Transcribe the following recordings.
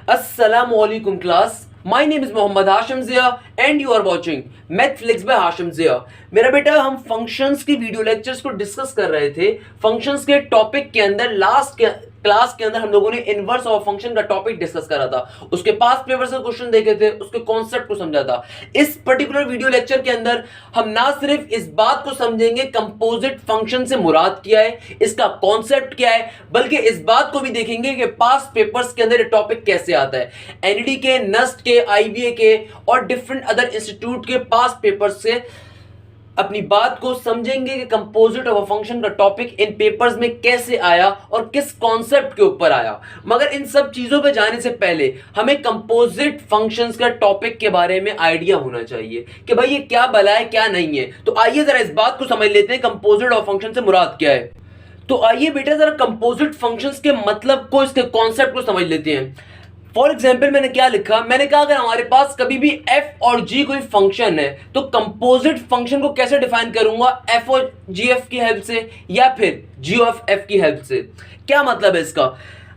Assalamualaikum class. My name is Mohammad Hashim Zia and you are watching Mathflix by Hashim Zia. मेरा बेटा हम functions की video lectures को discuss कर रहे थे. फंक्शंस के टॉपिक के अंदर लास्ट क्लास के अंदर हम लोगों ने इनवर्स ऑफ फंक्शन का टॉपिक डिस्कस करा था. उसके पास पेपर से क्वेश्चन देखे थे, उसके कॉन्सेप्ट को समझा था. इस पर्टिकुलर वीडियो लेक्चर के अंदर हम ना सिर्फ इस बात को समझेंगे कंपोजिट फंक्शन से मुराद क्या है, इसका कॉन्सेप्ट क्या है, बल्कि इस बात को भी देखेंगे कि पास पेपर्स के अंदर ये टॉपिक कैसे आता है. एनईडी के, नस्ट के, आईबीए के और डिफरेंट अदर इंस्टीट्यूट के पास पेपर्स से अपनी बात को समझेंगे कि कंपोजिट ऑफ अ फंक्शन का टॉपिक इन पेपर्स में कैसे आया और किस कॉन्सेप्ट के ऊपर आया. मगर इन सब चीजों पे जाने से पहले हमें कंपोजिट फंक्शंस का टॉपिक के बारे में आइडिया होना चाहिए कि भाई ये क्या भला है, क्या नहीं है. तो आइए जरा इस बात को समझ लेते हैं कंपोजिट ऑफ फंक्शन से मुराद क्या है. तो आइए बेटा जरा कंपोजिट फंक्शंस के मतलब को, इसके कॉन्सेप्ट को समझ लेते हैं. फॉर एग्जाम्पल मैंने क्या लिखा, मैंने कहा अगर हमारे पास कभी भी एफ और जी कोई फंक्शन है तो कंपोजिट फंक्शन को कैसे डिफाइन करूंगा, एफ और जी एफ की हेल्प से या फिर जी ऑफ एफ की हेल्प से. क्या मतलब है इसका?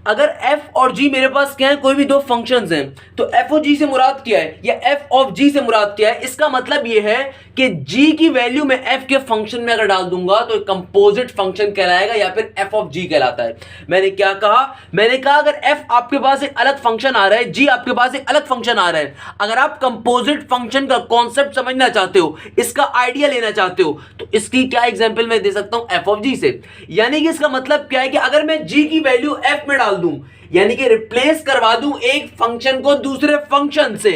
अगर f और g मेरे पास क्या है, कोई भी दो फंक्शंस हैं, तो f और g से मुराद क्या है या f ऑफ g से मुराद क्या है, इसका मतलब यह है कि g की वैल्यू में f के फंक्शन में अगर डाल दूंगा तो कंपोजिट फंक्शन कहलाएगा या फिर f ऑफ g कहलाता है. मैंने क्या कहा? मैंने कहा अगर f आपके पास एक अलग फंक्शन आ रहा है, g आपके पास एक अलग फंक्शन आ रहा है, अगर आप कंपोजिट फंक्शन का कॉन्सेप्ट समझना चाहते हो, इसका आइडिया लेना चाहते हो, तो इसकी क्या एग्जाम्पल मैं दे सकता हूं, f ऑफ g से. यानी कि इसका मतलब क्या है कि अगर मैं g की वैल्यू f में दूं, यानी कि रिप्लेस करवा दूं एक फंक्शन को दूसरे फंक्शन से,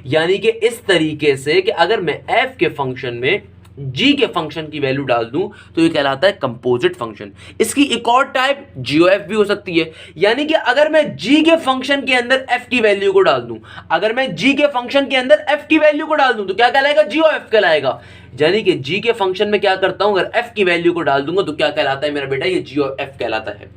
यानी कि इस तरीके से कि अगर मैं f के फंक्शन में g के फंक्शन की वैल्यू डाल दूं तो ये कहलाता है कंपोजिट फंक्शन. इसकी एक और टाइप GOF भी हो सकती है. यानी कि अगर मैं g के फंक्शन के अंदर f की वैल्यू को डाल दूं, अगर मैं g के फंक्शन के अंदर f की वैल्यू को डाल दूं तो क्या कहलाएगा, GOF कहलाएगा. यानी कि g के फंक्शन में क्या करता हूं, अगर f की वैल्यू को डाल दूंगा तो क्या कहलाता है मेरा बेटा, ये GOF कहलाता है.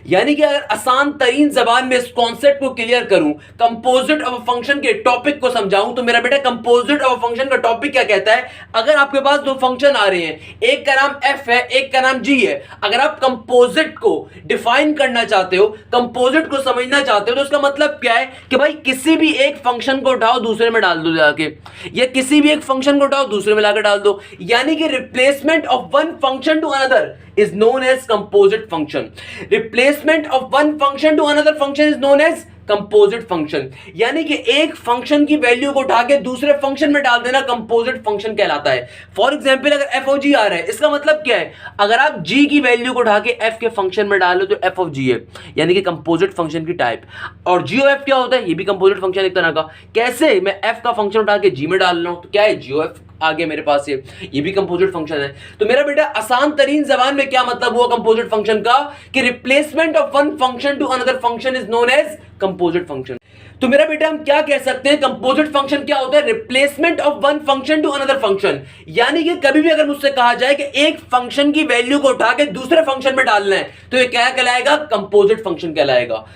यानी कि अगर आसान तरीन जबान में इस कॉन्सेप्ट को क्लियर करूं, कंपोजिट ऑफ फंक्शन के टॉपिक को समझाऊं, तो मेरा बेटा कंपोजिट ऑफ फंक्शन का टॉपिक क्या कहता है, अगर आपके पास दो फंक्शन आ रहे हैं, एक का नाम f है, एक का नाम g है, अगर आप कंपोजिट को डिफाइन करना चाहते हो, कंपोजिट को समझना चाहते हो, तो उसका मतलब क्या है कि भाई किसी भी एक फंक्शन को उठाओ दूसरे में डाल दो जाके, या किसी भी एक फंक्शन को उठाओ दूसरे में लाकर डाल दो. यानी कि replacement of one function to another is known as composite function. Replacement of one function to another function is known as composite function. यानी कि एक फंक्शन की वैल्यू को उठा के दूसरे फंक्शन में डाल देना कंपोजिट फंक्शन कहलाता है. फॉर एग्जांपल अगर f ऑफ g आ रहा है, इसका मतलब क्या है, अगर आप g की वैल्यू को उठा के f के फंक्शन में डालो तो f ऑफ g है, यानी कि कंपोजिट फंक्शन की टाइप. और g ऑफ f क्या होता है, ये भी कंपोजिट फंक्शन एक तरह का. कैसे, मैं f का फंक्शन उठा के g में डाल रहा हूं तो क्या है, g ऑफ आगे मेरे पास ये भी कंपोजिट फंक्शन है. तो मेरा बेटा आसान तरीन जबान में क्या मतलब हुआ कंपोजिट फंक्शन का, कि replacement of one function to another function is known as composite function. तो मेरा बेटा हम क्या कह सकते हैं, कंपोजिट फंक्शन क्या होता है, replacement of one function to another function. यानी कि कभी भी अगर मुझसे कहा जाए कि एक फंक्शन की वैल्यू को उठा के दूसरे फंक्शन में डालना है तो ये क्या कहलाएगा, कंपोजिट फंक्शन कहलाएगा.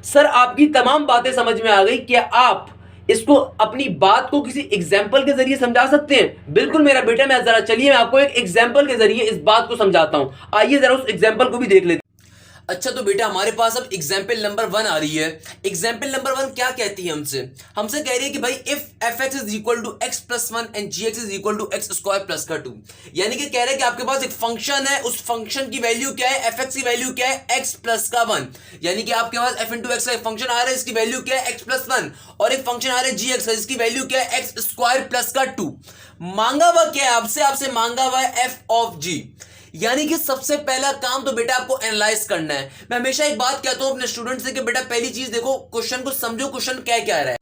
सर आपकी तमाम बातें समझ में आ गई, क्या आप इसको अपनी बात को किसी एग्जाम्पल के जरिए समझा सकते हैं? बिल्कुल मेरा बेटा, मैं जरा चलिए मैं आपको एक एग्जाम्पल के जरिए इस बात को समझाता हूं. आइए जरा उस एग्जाम्पल को भी देख लेते हैं. अच्छा तो बेटा हमारे पास अब एग्जाम्पल नंबर 1 आ रही है. एग्जाम्पल नंबर 1 क्या कहती है, हमसे कह रही है कि भाई if fx is equal to x plus 1 and gx is equal to x square plus का 2. यानी कि कह रहे हैं कि आपके पास एक फंक्शन है, उस फंक्शन की वैल्यू क्या है, fx की वैल्यू क्या है, x प्लस का 1. यानी कि आपके पास f इंटू एक्स का एक फंक्शन आ रहा है, इसकी वैल्यू क्या है, x प्लस 1, और एक फंक्शन आ रहा है gx का, इसकी वैल्यू क्या है, x स्क्वायर प्लस का 2. मांगा हुआ क्या है आपसे मांगा हुआ है f ऑफ g. यानी कि सबसे पहला काम तो बेटा आपको एनालाइज करना है. मैं हमेशा एक बात कहता हूं अपने स्टूडेंट से कि बेटा पहली चीज देखो, क्वेश्चन को समझो, क्वेश्चन क्या कह रहा है.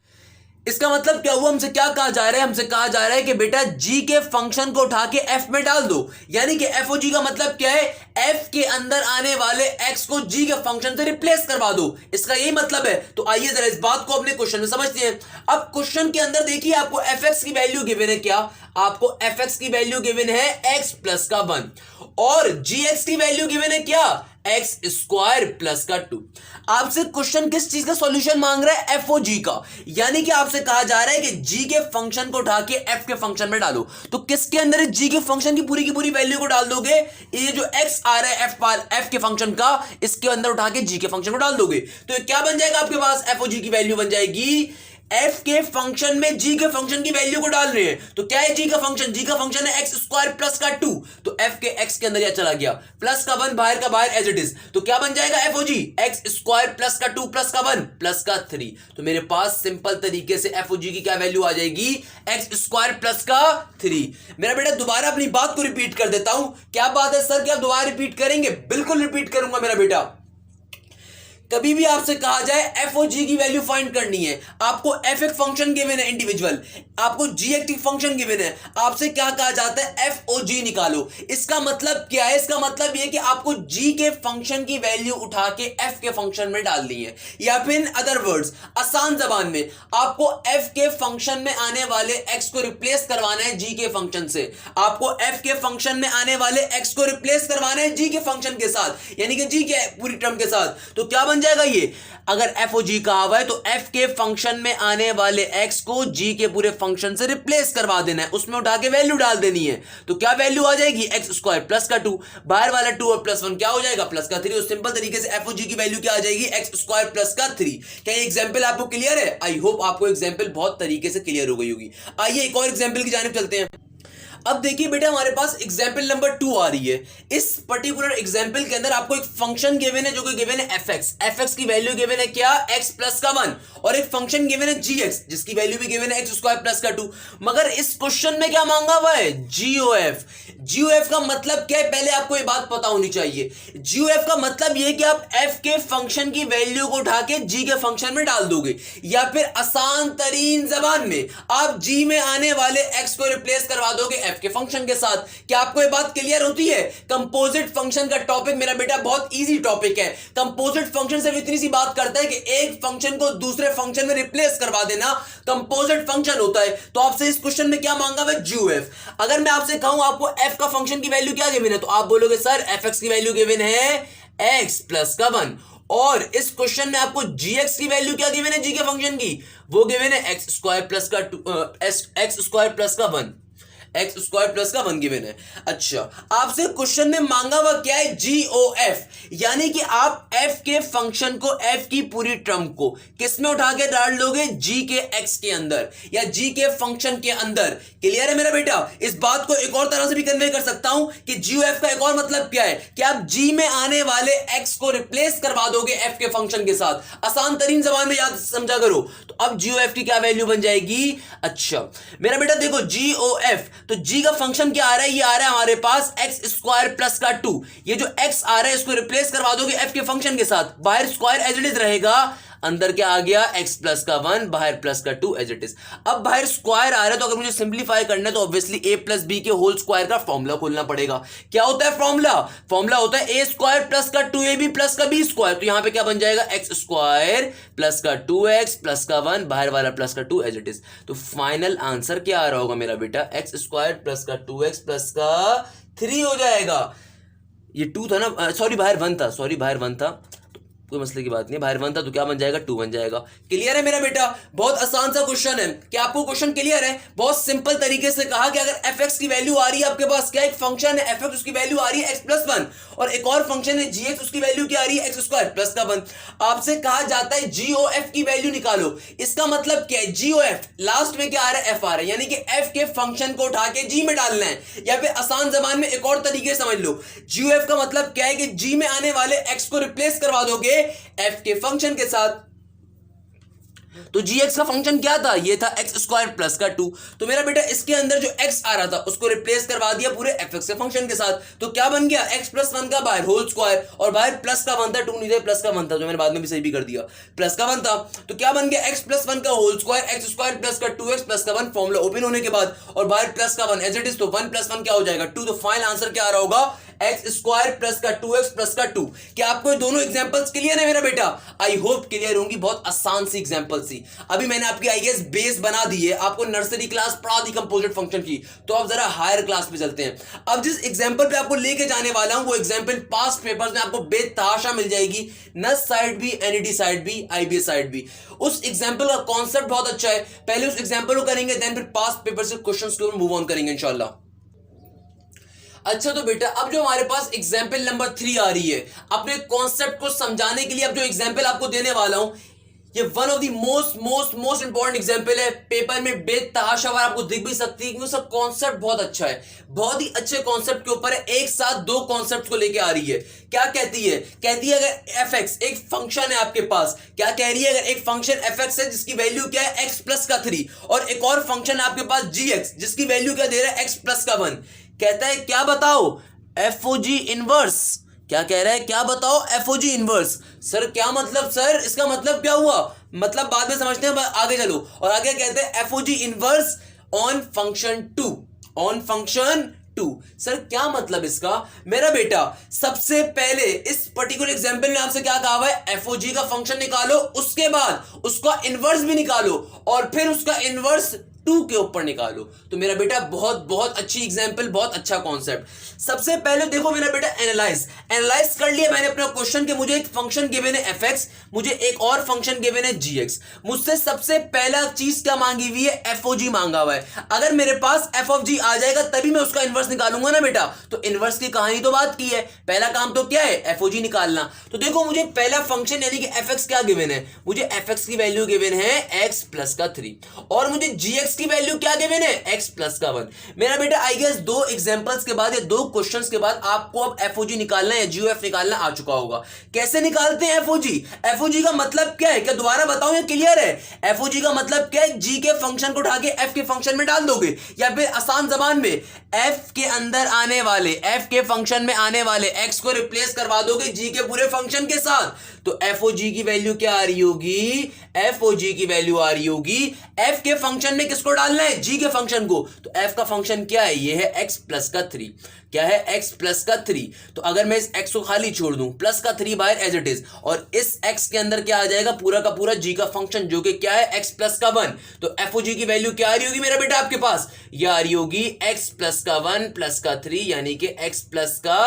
इसका मतलब क्या हुआ, हमसे क्या कहा जा रहा है, हमसे कहा जा रहा है कि बेटा g के फंक्शन को उठा के f में डाल दो. यानी कि f और g का मतलब क्या है, f के अंदर आने वाले x को g के फंक्शन से रिप्लेस करवा दो, इसका यही मतलब है. तो आइए जरा इस बात को अपने क्वेश्चन में समझते हैं. अब क्वेश्चन के अंदर देखिए आपको fx की वैल्यू गिवन है, क्या आपको fx की वैल्यू गिवन है x प्लस का 1, और gx की वैल्यू गिवन है क्या, एक्स स्क्वायर प्लस का 2। आपसे क्वेश्चन किस चीज का सॉल्यूशन मांग रहा है? एफ ओ जी का, यानी कि आपसे कहा जा रहा है कि जी के फंक्शन को उठा के एफ के फंक्शन में डालो। तो किसके अंदर जी के फंक्शन की पूरी वैल्यू को डाल दोगे, ये जो एक्स आ रहा है एफ के फंक्शन का, इसके अंदर उठा के जी के फंक्शन को डाल दोगे। तो क्या बन जाएगा आपके पास? एफ ओ जी की वैल्यू बन जाएगी, एफ के फंक्शन में जी के फंक्शन की वैल्यू को डाल रहे हैं। तो क्या है जी का फंक्शन? जी का फंक्शन है एक्स स्क्वायर प्लस का 2। तो एफ के एक्स के अंदर यह चला गया, प्लस का 1 बाहर का बाहर एज इट इज। तो क्या बन जाएगा एफ ओ जी? एक्स स्क्वायर प्लस का 2 प्लस का 1 प्लस का 3। तो मेरे पास सिंपल तरीके से एफ ओ जी की क्या वैल्यू आ जाएगी? एक्स स्क्वायर प्लस का 3। मेरा बेटा दोबारा अपनी बात को रिपीट कर देता हूं। क्या बात है सर, क्या दोबारा रिपीट करेंगे? बिल्कुल रिपीट करूंगा मेरा बेटा। कभी भी आपसे कहा जाए एफ ओ जी की वैल्यू फाइंड करनी है, आपको एफ एक फंक्शन गिवन है इंडिविजुअल, आपको जी एक फंक्शन गिवन है, आपसे क्या कहा जाता है? एफ ओ जी निकालो। इसका मतलब क्या है? इसका मतलब यह कि आपको जी के फंक्शन की वैल्यू उठा के एफ के फंक्शन में डालनी है, या फिर अदर वर्ड्स आसान जबान में आपको एफ के फंक्शन में आने वाले एक्स को रिप्लेस करवाना है जी के फंक्शन से। आपको एफ के फंक्शन में आने वाले एक्स को रिप्लेस करवाना है जी के फंक्शन के साथ, यानी कि जी के पूरी टर्म के साथ। तो क्या बन जाएगा ये? अगर एफ ओ जी कहा हुआ है तो एफ के फंक्शन में आने वाले एक्स को जी के पूरे फंक्शन से रिप्लेस करवा देना है, उसमें उठा के वैल्यू डाल देनी है। तो क्या वैल्यू आ जाएगी? एक्स स्क्वायर प्लस का 2, बाहर वाला 2 और प्लस 1 क्या हो जाएगा? प्लस का 3। और सिंपल तरीके से एफ ओ जी की वैल्यू क्या आ जाएगी? एक्स स्क्वायर प्लस का 3। क्या ये एग्जांपल आपको क्लियर है? आई होप आपको एग्जांपल बहुत तरीके से क्लियर हो गई होगी। आइए एक और एग्जांपल की जानिब चलते हैं। अब देखिए बेटा, हमारे पास एग्जाम्पल नंबर 2 आ रही है। इस पर्टिकुलर एग्जाम्पल के अंदर आपको एक फंक्शन गिवन है जो कि गिवन है एफ एक्स। एफ एक्स की वैल्यू गिवन है क्या? एक्स प्लस का 1। और एक फंक्शन गिवन है जी एक्स जिसकी वैल्यू भी गिवन है एक्स स्क्वायर प्लस का 2। मगर इस क्वेश्चन में क्या मांगा हुआ है? जीओएफ। जीओएफ का मतलब क्या है? पहले आपको ये बात पता होनी चाहिए। जीओएफ का मतलब ये कि आप एफ के फंक्शन की वैल्यू को उठा के जी के फंक्शन में डाल दोगे, या फिर आसान तरीन जबान में आप जी में आने वाले एक्स को रिप्लेस करवा दोगे एफ के फंक्शन के साथ। क्या आपको ये बात क्लियर होती है? कंपोजिट फंक्शन का टॉपिक मेरा बेटा बहुत इजी टॉपिक है। कंपोजिट फंक्शन से इतनी सी बात करता है कि एक फंक्शन को दूसरे फंक्शन में रिप्लेस करवा देना कंपोजिट फंक्शन होता है। तो आपसे इस क्वेश्चन में क्या मांगा हुआ है? जीओएफ। अगर मैं आपसे कहूं आपको एफ का फंक्शन की वैल्यू क्या गिवन है, तो आप बोलोगे सर एफ एक्स की वैल्यू गिवन है एक्स प्लस का 1। और इस क्वेश्चन में आपको जी एक्स की वैल्यू क्या गिवन है? जी के फंक्शन की वो गिवन है एक्स स्क्वायर प्लस का 1, एक्स स्क्वायर प्लस का 1 गिवन है। अच्छा, आपसे क्वेश्चन में मांगा हुआ क्या है? जीओएफ, यानी कि आप एफ के फंक्शन को, एफ की पूरी टर्म को किस में उठा के डाल दोगे? जी के एक्स के अंदर या जी के फंक्शन के अंदर। क्लियर है मेरा बेटा? इस बात को एक और तरह से भी कन्वे कर सकता हूं कि जीओएफ का एक और मतलब क्या है कि आप जी में आने वाले एक्स को रिप्लेस करवा दोगे एफ के फंक्शन के साथ। आसान तरीन जबान में याद समझा करो। तो अब जीओएफ की क्या वैल्यू बन जाएगी? अच्छा मेरा बेटा देखो, जीओएफ तो जी का फंक्शन क्या आ रहा है? ये आ रहा है हमारे पास एक्स स्क्वायर प्लस का 2। ये जो एक्स आ रहा है इसको रिप्लेस करवा दोगे एफ के फंक्शन के साथ, बाहर स्क्वायर एज इट इज रहेगा, अंदर क्या आ गया? एक्स प्लस का 1, बाहर प्लस का 2 एज इट इज। अब बाहर स्क्वायर आ रहा है तो अगर मुझे सिंप्लीफाई करना है तो ऑब्वियसली ए प्लस बी के होल स्क्वायर का फॉर्मूला खोलना पड़ेगा। क्या होता है फॉर्मूला? फॉर्मूला होता है ए स्क्वायर प्लस का 2ab प्लस का बी स्क्वायर। तो यहां पे क्या बन जाएगा? एक्स स्क्वायर प्लस का 2x प्लस का 1, बाहर वाला प्लस का 2 एज इट इज। तो फाइनल आंसर क्या आ रहा होगा मेरा बेटा? एक्स स्क्वायर प्लस का 2x प्लस का 3 हो जाएगा। ये 2 था ना, सॉरी बाहर 1 था, सॉरी बाहर 1 था, कोई मसले की बात नहीं, बाहर 1 था तो क्या बन जाएगा? 2 बन जाएगा। क्लियर है मेरा बेटा? बहुत आसान सा क्वेश्चन है। क्या आपको क्वेश्चन क्लियर है? बहुत सिंपल तरीके से कहा कि अगर एफ एक्स की वैल्यू आ रही है आपके पास, क्या एक फंक्शन है एफ एक्स, उसकी वैल्यू आ रही है एक्स प्लस 1, और एक और फंक्शन है जी एक्स, उसकी वैल्यू क्या आ रही है? एक्स स्क्वायर प्लस का 1। आपसे कहा जाता है जीओएफ की वैल्यू निकालो। इसका मतलब क्या है? जीओएफ लास्ट में क्या आ रहा है? एफ आ रहा है, यानी कि एफ के फंक्शन को उठा के जी में डालना है, या फिर आसान जबान में एक और तरीके से समझ लो, जीओएफ का मतलब क्या है कि जी में आने वाले एक्स को रिप्लेस करवा दोगे एफ के फंक्शन के साथ। तो जी एक्स का फंक्शन क्या था? ये था एक्स स्क्वायर प्लस का 2। तो मेरा बेटा इसके अंदर जो एक्स आ रहा था उसको रिप्लेस करवा दिया पूरे एफ एक्स के फंक्शन के साथ। तो क्या बन गया? एक्स प्लस 1 का बाहर होल स्क्वायर, और बाहर प्लस का 1 था, 2 नहीं थे, प्लस का 1 था, जो मैंने बाद में भी सही भी कर दिया, प्लस का 1 था। तो क्या बन गया? एक्स प्लस 1 का whole square, x square plus का 2x प्लस का 1 फॉर्मूला ओपन होने के बाद, और बाहर प्लस का 1 एज इट इज। तो 1 प्लस 1 क्या हो जाएगा? 2। तो फाइनल आंसर क्या आ रहा होगा? एक्स स्क्वायर प्लस का 2x प्लस का 2। क्या आपको ये दोनों एग्जांपल्स क्लियर है मेरा बेटा? आई होप क्लियर होंगी, बहुत आसान सी एग्जांपल सी। अभी मैंने आपकी आई गेस बेस बना दी है, आपको नर्सरी क्लास पढ़ा दी कंपोजिट फंक्शन की, तो अब जरा हायर क्लास पे चलते हैं। अब जिस एग्जांपल पे आपको लेके जाने वाला हूं वो एग्जांपल पास्ट पेपर्स में आपको बेतहाशा मिल जाएगी, नस साइड भी, एनईडी साइड भी, आईबीएस साइड भी। उस एग्जांपल का कॉन्सेप्ट बहुत अच्छा है, पहले उस एग्जांपल को करेंगे, देन फिर पास्ट पेपर से क्वेश्चंस को मूव ऑन करेंगे इंशाल्लाह। अच्छा तो बेटा अब जो हमारे पास एग्जाम्पल नंबर 3 आ रही है, अपने कॉन्सेप्ट को समझाने के लिए अब जो एग्जाम्पल आपको देने वाला हूं ये one of the most important example है, पेपर में बेतहाशा आपको दिख भी सकती है क्योंकि उसका कॉन्सेप्ट बहुत अच्छा है, बहुत ही अच्छे कॉन्सेप्ट के ऊपर है, एक साथ दो कॉन्सेप्ट को लेके आ रही है। क्या कहती है? कहती है अगर fx एक फंक्शन है आपके पास, क्या कह रही है? अगर एक फंक्शन fx है जिसकी वैल्यू क्या है x प्लस का 3 और एक और फंक्शन है आपके पास gx जिसकी वैल्यू क्या दे रहा है x प्लस का 1, कहता है क्या बताओ एफओजी इनवर्स। क्या कह रहा है? क्या बताओ एफओजी इनवर्स। सर क्या मतलब? सर इसका मतलब क्या हुआ? मतलब बाद में समझते हैं, आगे चलो। और आगे कहते हैं FOG inverse on function 2, on function 2। Sir क्या मतलब इसका? मेरा बेटा सबसे पहले इस पर्टिकुलर एग्जांपल में आपसे क्या कहा हुआ है? एफओजी का फंक्शन निकालो, उसके बाद उसका इनवर्स भी निकालो और फिर उसका इनवर्स 2 के ऊपर निकालो। तो मेरा बेटा बहुत अच्छी एग्जांपल, बहुत अच्छा कॉन्सेप्ट। सबसे पहले देखो मेरा बेटा एनालाइज कर लिया मैंने अपना क्वेश्चन के मुझे एक फंक्शन गिवन है fx, मुझे एक और फंक्शन गिवन है gx। मुझसे सबसे पहला चीज क्या मांगी हुई है? एफओजी मांगा हुआ है। अगर मेरे पास एफ ऑफ जी आ जाएगा तभी मैं उसका इनवर्स निकालूंगा ना बेटा। तो इनवर्स की कहानी तो बात की है, पहला काम तो क्या है? एफओजी निकालना। तो देखो मुझे पहला फंक्शन यानी कि fx क्या गिवन है? मुझे fx की वैल्यू गिवन है x प्लस का 3 और मुझे gx की वैल्यू क्या गिवन है? x प्लस का 1। मेरा बेटा आई गेस दो एग्जांपल्स के बाद या दो क्वेश्चंस के बाद आपको अब एफओजी निकालना या जीओएफ निकालना आ चुका होगा। कैसे निकालते हैं एफओजी? एफओजी का मतलब क्या है? क्या दोबारा बताऊं या क्लियर है? एफओजी का मतलब क्या है? जी के फंक्शन को उठा के एफ के फंक्शन में डाल दोगे, या फिर आसान जबान में एफ के अंदर आने वाले, एफ के फंक्शन में आने वाले एक्स को रिप्लेस करवा दोगे जी के पूरे फंक्शन के साथ। तो एफओजी की वैल्यू क्या आ रही होगी? एफओजी की वैल्यू आ रही होगी एफ के फंक्शन में किसको डालना है? जी के फंक्शन को। तो एफ का फंक्शन क्या है? ये है एक्स प्लस का 3। क्या है? एक्स प्लस का 3। तो अगर मैं इस एक्स को खाली छोड़ दूं, प्लस का 3 बाहर एज इट इज, और इस एक्स के अंदर क्या आ जाएगा? पूरा का पूरा जी का फंक्शन जो कि क्या है? एक्स प्लस का 1। तो एफओजी की वैल्यू क्या आ रही होगी मेरा बेटा आपके पास? ये आ रही होगी एक्स प्लस का 1 प्लस का 3 यानी कि एक्स प्लस का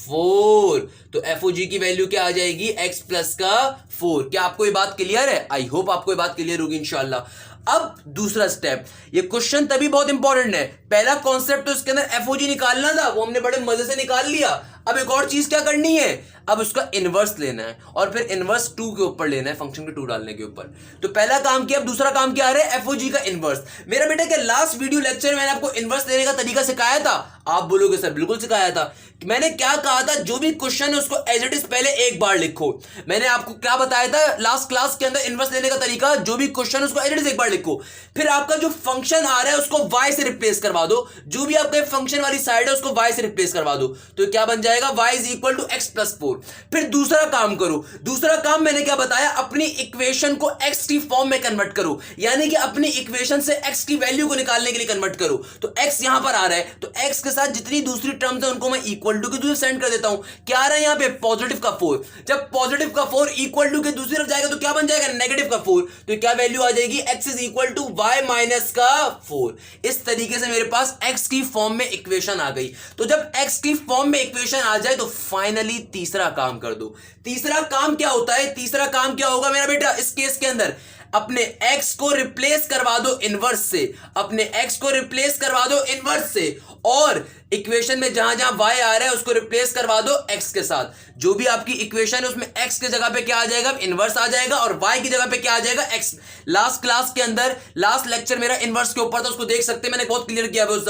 4। तो एफओजी की वैल्यू क्या आ जाएगी? एक्स प्लस का 4। क्या आपको ये बात क्लियर है? आई होप आपको ये बात क्लियर होगी इंशाल्लाह। अब दूसरा स्टेप, ये क्वेश्चन तभी बहुत इंपॉर्टेंट है। पहला कॉन्सेप्ट तो इसके अंदर एफओजी निकालना था, वो हमने बड़े मजे से निकाल लिया। अब एक और चीज क्या करनी है? अब उसका इनवर्स लेना है और फिर इनवर्स 2 के ऊपर लेना है, फंक्शन के 2 डालने के ऊपर। तो पहला काम किया, अब दूसरा काम क्या आ रहा है? एफओजी का इनवर्स। मेरा बेटा क्या लास्ट वीडियो लेक्चर में मैंने आपको इनवर्स लेने का तरीका सिखाया था? आप बोलोगे सर बिल्कुल सिखाया था। मैंने क्या कहा था? जो भी क्वेश्चन है उसको एज इट इज पहले एक बार लिखो। मैंने आपको क्या बताया था लास्ट क्लास के अंदर इनवर्स लेने का तरीका? जो भी क्वेश्चन है उसको एज इट इज एक बार लिखो, फिर आपका जो फंक्शन आ रहा है उसको y से रिप्लेस करवा दो, जो भी आपका फंक्शन वाली साइड है उसको y से रिप्लेस करवा दो। तो क्या बन जाएगा? y is equal to x plus 4। फिर दूसरा काम करो। दूसरा काम मैंने क्या बताया? अपनी इक्वेशन को x की फॉर्म में कन्वर्ट करो, यानी कि अपनी इक्वेशन से x की वैल्यू को निकालने के लिए कन्वर्ट करो। तो x यहां पर आ रहा है, तो x के साथ जितनी दूसरी टर्म्स है उनको मैं इक्वल टू के दूसरे सेंड कर देता हूं। क्या आ रहा है यहां पे? पॉजिटिव का 4। जब पॉजिटिव का 4 इक्वल टू के दूसरी तरफ जाएगा तो क्या बन जाएगा? नेगेटिव का 4। तो क्या वैल्यू आ जाएगी? x is equal to y minus का 4। इस तरीके से मेरे पास x की फॉर्म में इक्वेशन आ गई। तो जब x की फॉर्म में इक्वेशन आ जाए तो फाइनली तीसरा काम कर दो। तीसरा काम क्या होता है? तीसरा काम क्या होगा मेरा बेटा इस केस के अंदर? अपने x को रिप्लेस करवा दो इनवर्स से, अपने x को रिप्लेस करवा दो इनवर्स से, और इक्वेशन में जहां जहां y आ रहा है उसको रिप्लेस करवा दो x के साथ। जो भी आपकी इक्वेशन है उसमें x की जगह पे क्या आ जाएगा? इनवर्स आ जाएगा, और y की जगह पे क्या आ जाएगा? x। लास्ट क्लास के अंदर, लास्ट लेक्चर मेरा इनवर्स के ऊपर था, उसको देख सकते हैं, मैंने बहुत क्लियर किया हुआ है, उस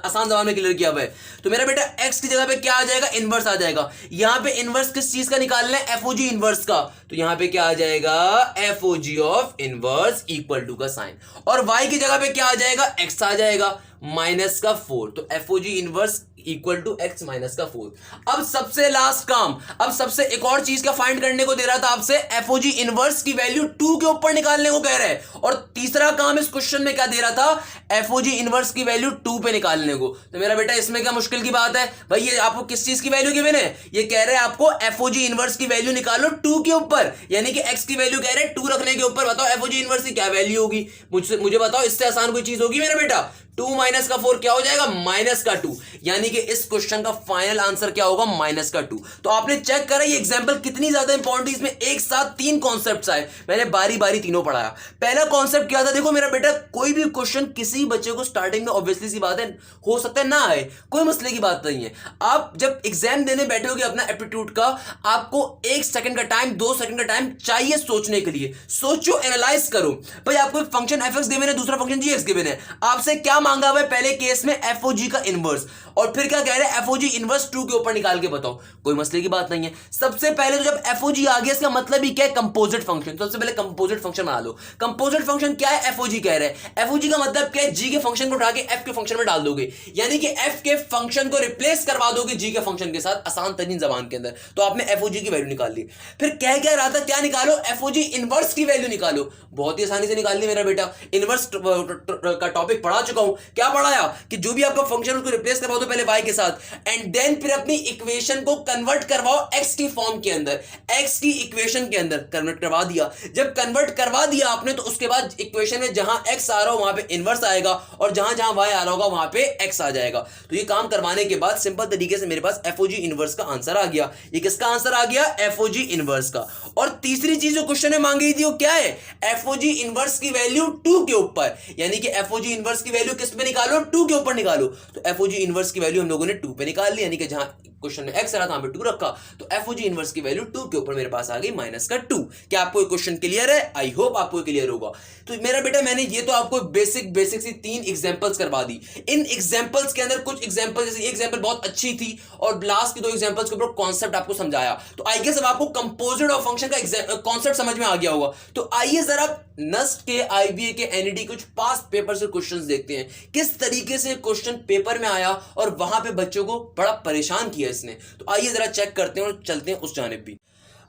आसान जबान में क्लियर किया हुआ है। तो मेरा बेटा x की जगह पे क्या आ जाएगा? इनवर्स आ जाएगा। यहां पे इनवर्स किस चीज का निकालना है? एफओजी इनवर्स का। तो यहां पे क्या आ जाएगा? FOG of inverse equal to का साइन, और y की जगह पे क्या आ जाएगा? x आ जाएगा माइनस का 4। तो FOG inverse equal to x minus का 4। अब सबसे लास्ट काम, अब सबसे एक और चीज का फाइंड करने को दे रहा था आपसे, एफओजी इनवर्स की वैल्यू 2 के ऊपर निकालने को कह रहे हैं। और तीसरा काम इस क्वेश्चन में क्या दे रहा था, एफओजी इनवर्स की वैल्यू 2 पे निकालने को। तो मेरा बेटा इसमें क्या मुश्किल की बात है भाई, ये आपको किस चीज की वैल्यू गिवन है, ये कह रहे हैं आपको एफओजी इनवर्स की वैल्यू निकालो 2 के ऊपर, यानी कि एक्स की वैल्यू कह रहे हैं 2 रखने के ऊपर। बताओ एफओजी इनवर्स की क्या वैल्यू होगी, मुझे बताओ, इससे आसान कोई चीज होगी मेरा बेटा। 2 माइनस का 4 क्या हो जाएगा, माइनस का 2, यानी कि इस क्वेश्चन का फाइनल आंसर क्या होगा, माइनस का 2। तो आपने चेक करा ये एग्जांपल कितनी ज्यादा इंपॉर्टेंट है, इसमें एक साथ 3 कॉन्सेप्ट्स आए, मैंने बारी बारी तीनों पढ़ाया। पहला कॉन्सेप्ट क्या था, देखो मेरा बेटा, कोई भी क्वेश्चन किसी बच्चे को स्टार्टिंग में ऑब्वियसली सी बात है हो सकता है ना आए, कोई मसले की बात नहीं है। आप जब एग्जाम देने बैठोगे अपना एप्टीट्यूड का, आपको 1 सेकंड का टाइम, 2 सेकंड का टाइम चाहिए सोचने के लिए। सोचो, एनालाइज करो। भाई आपको एक फंक्शन एफ एक्स गिवन है, दूसरा फंक्शन जी एक्स गिवन है, आपसे क्या मांगा हुआ है पहले केस में, एफओजी का इनवर्स, और फिर क्या कह रहे हैं, एफओजी इनवर्स 2 के ऊपर निकाल के बताओ। कोई मसले की बात नहीं है। सबसे पहले तो जब एफओजी आ गया, इसका मतलब ही क्या है, कंपोजिट फंक्शन। सबसे पहले कंपोजिट फंक्शन बना लो। कंपोजिट फंक्शन क्या है, एफओजी कह रहे हैं। एफओजी का मतलब क्या है, जी के फंक्शन को उठा के एफ के फंक्शन में डाल दोगे, यानी कि एफ के फंक्शन को रिप्लेस करवा दोगे जी के फंक्शन के साथ, आसान तरीन जबान के अंदर। तो आपने एफओजी की वैल्यू निकाल ली। फिर कह क्या रहा था, क्या निकालो, एफओजी इनवर्स की वैल्यू निकालो। बहुत ही आसानी से निकाल ली मेरा बेटा, इनवर्स का टॉपिक पढ़ा चुका हूं। क्या पढ़ाया कि जो भी आपका फंक्शन उसको रिप्लेस करवा दो पहले y के साथ, एंड देन फिर अपनी इक्वेशन को कन्वर्ट करवाओ x की फॉर्म के अंदर, x की इक्वेशन के अंदर कन्वर्ट करवा दिया। जब कन्वर्ट करवा दिया आपने, तो उसके बाद इक्वेशन में जहां x आ रहा हो वहां पे इनवर्स आएगा, और जहां जहां y आ रहा होगा वहां पे x आ जाएगा। तो ये काम करवाने के बाद सिंपल तरीके से मेरे पास एफओजी इनवर्स का आंसर आ गया। ये किसका आंसर आ गया, एफओजी इनवर्स का। और तीसरी चीज जो क्वेश्चन में मांगी थी वो क्या है, एफओजी इनवर्स की वैल्यू 2 के ऊपर, यानी कि एफओजी इनवर्स की वैल्यू किस पे निकालो, 2 के ऊपर निकालो। तो एफओजी इनवर्स की वैल्यू हम लोगों ने 2 पे निकाल ली, यानी कि जहां क्वेश्चन में x आ रहा था वहां पे 2 रखा, तो एफओजी इनवर्स की वैल्यू 2 के ऊपर मेरे पास आ गई माइनस का 2। क्या आपको ये क्वेश्चन क्लियर है, आई होप आपको क्लियर होगा। तो मेरा बेटा मैंने ये तो आपको बेसिक सी 3 एग्जांपल्स करवा दी। इन एग्जांपल्स के अंदर कुछ एग्जांपल, जैसे ये एग्जांपल बहुत अच्छी थी, और लास्ट की 2 एग्जांपल्स के ऊपर कॉन्सेप्ट आपको समझाया। तो आई गेस अब आपको कंपोजिट ऑफ फंक्शन का कॉन्सेप्ट समझ में आ गया होगा। तो आइए जरा नस्ट के, आईबीए के, एनईडी कुछ पास्ट पेपर से क्वेश्चंस देखते हैं, किस तरीके से क्वेश्चन पेपर में आया और वहां पे बच्चों को बड़ा परेशान किया इसने। तो आइए जरा चेक करते हैं और चलते हैं उस जानिब भी।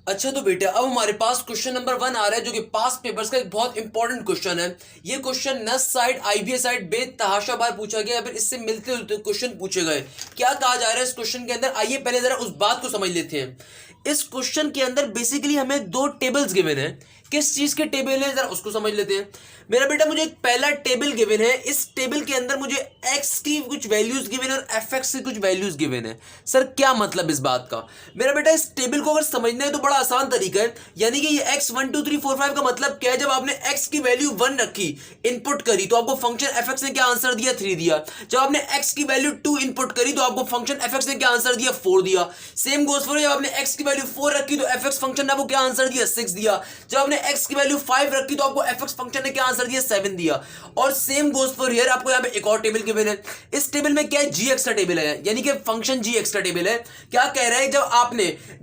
अच्छा तो बेटा अब हमारे पास क्वेश्चन नंबर 1 आ रहा है, जो कि पास्ट पेपर्स का एक बहुत इंपॉर्टेंट क्वेश्चन है। ये question NUST side, IBA side बेतहाशा बार पूछा गया, फिर इससे मिलते जुलते क्वेश्चन पूछे गए। क्या कहा जा रहा है इस क्वेश्चन के अंदर, आइए पहले जरा उस बात को समझ लेते हैं। इस क्वेश्चन के अंदर बेसिकली हमें 2 टेबल्स गिवन है। किस चीज के टेबल है, जरा उसको समझ लेते हैं। मेरा बेटा मुझे एक पहला टेबल गिवन है, इस टेबल के अंदर मुझे x की कुछ वैल्यूज गिवन है और fx की कुछ वैल्यूज गिवन है। सर क्या मतलब इस बात का, मेरा बेटा इस टेबल को अगर समझना है तो बड़ा आसान तरीका है, यानी कि ये x 1 2 3 4 5 का मतलब क्या है, जब आपने x की वैल्यू 1 रखी, इनपुट करी, तो आपको फंक्शन fx ने क्या आंसर दिया, 3 दिया। जब आपने x की वैल्यू 2 इनपुट करी, तो आपको फंक्शन fx ने क्या आंसर दिया, 4 दिया। सेम गोस फॉर, जब आपने x की वैल्यू 4 रखी, तो fx फंक्शन ने आपको क्या आंसर दिया, 6 दिया। जब आपने x की वैल्यू 5 रखी, तो आपको fx फंक्शन ने क्या आंसर दिया, 7 दिया। और सेम गोस फॉर हियर, आपको यहां पे एक और टेबल गिवन है। इस टेबल में क्या है, gx का टेबल है, यानी कि फंक्शन gx का टेबल है। क्या कह रहा है,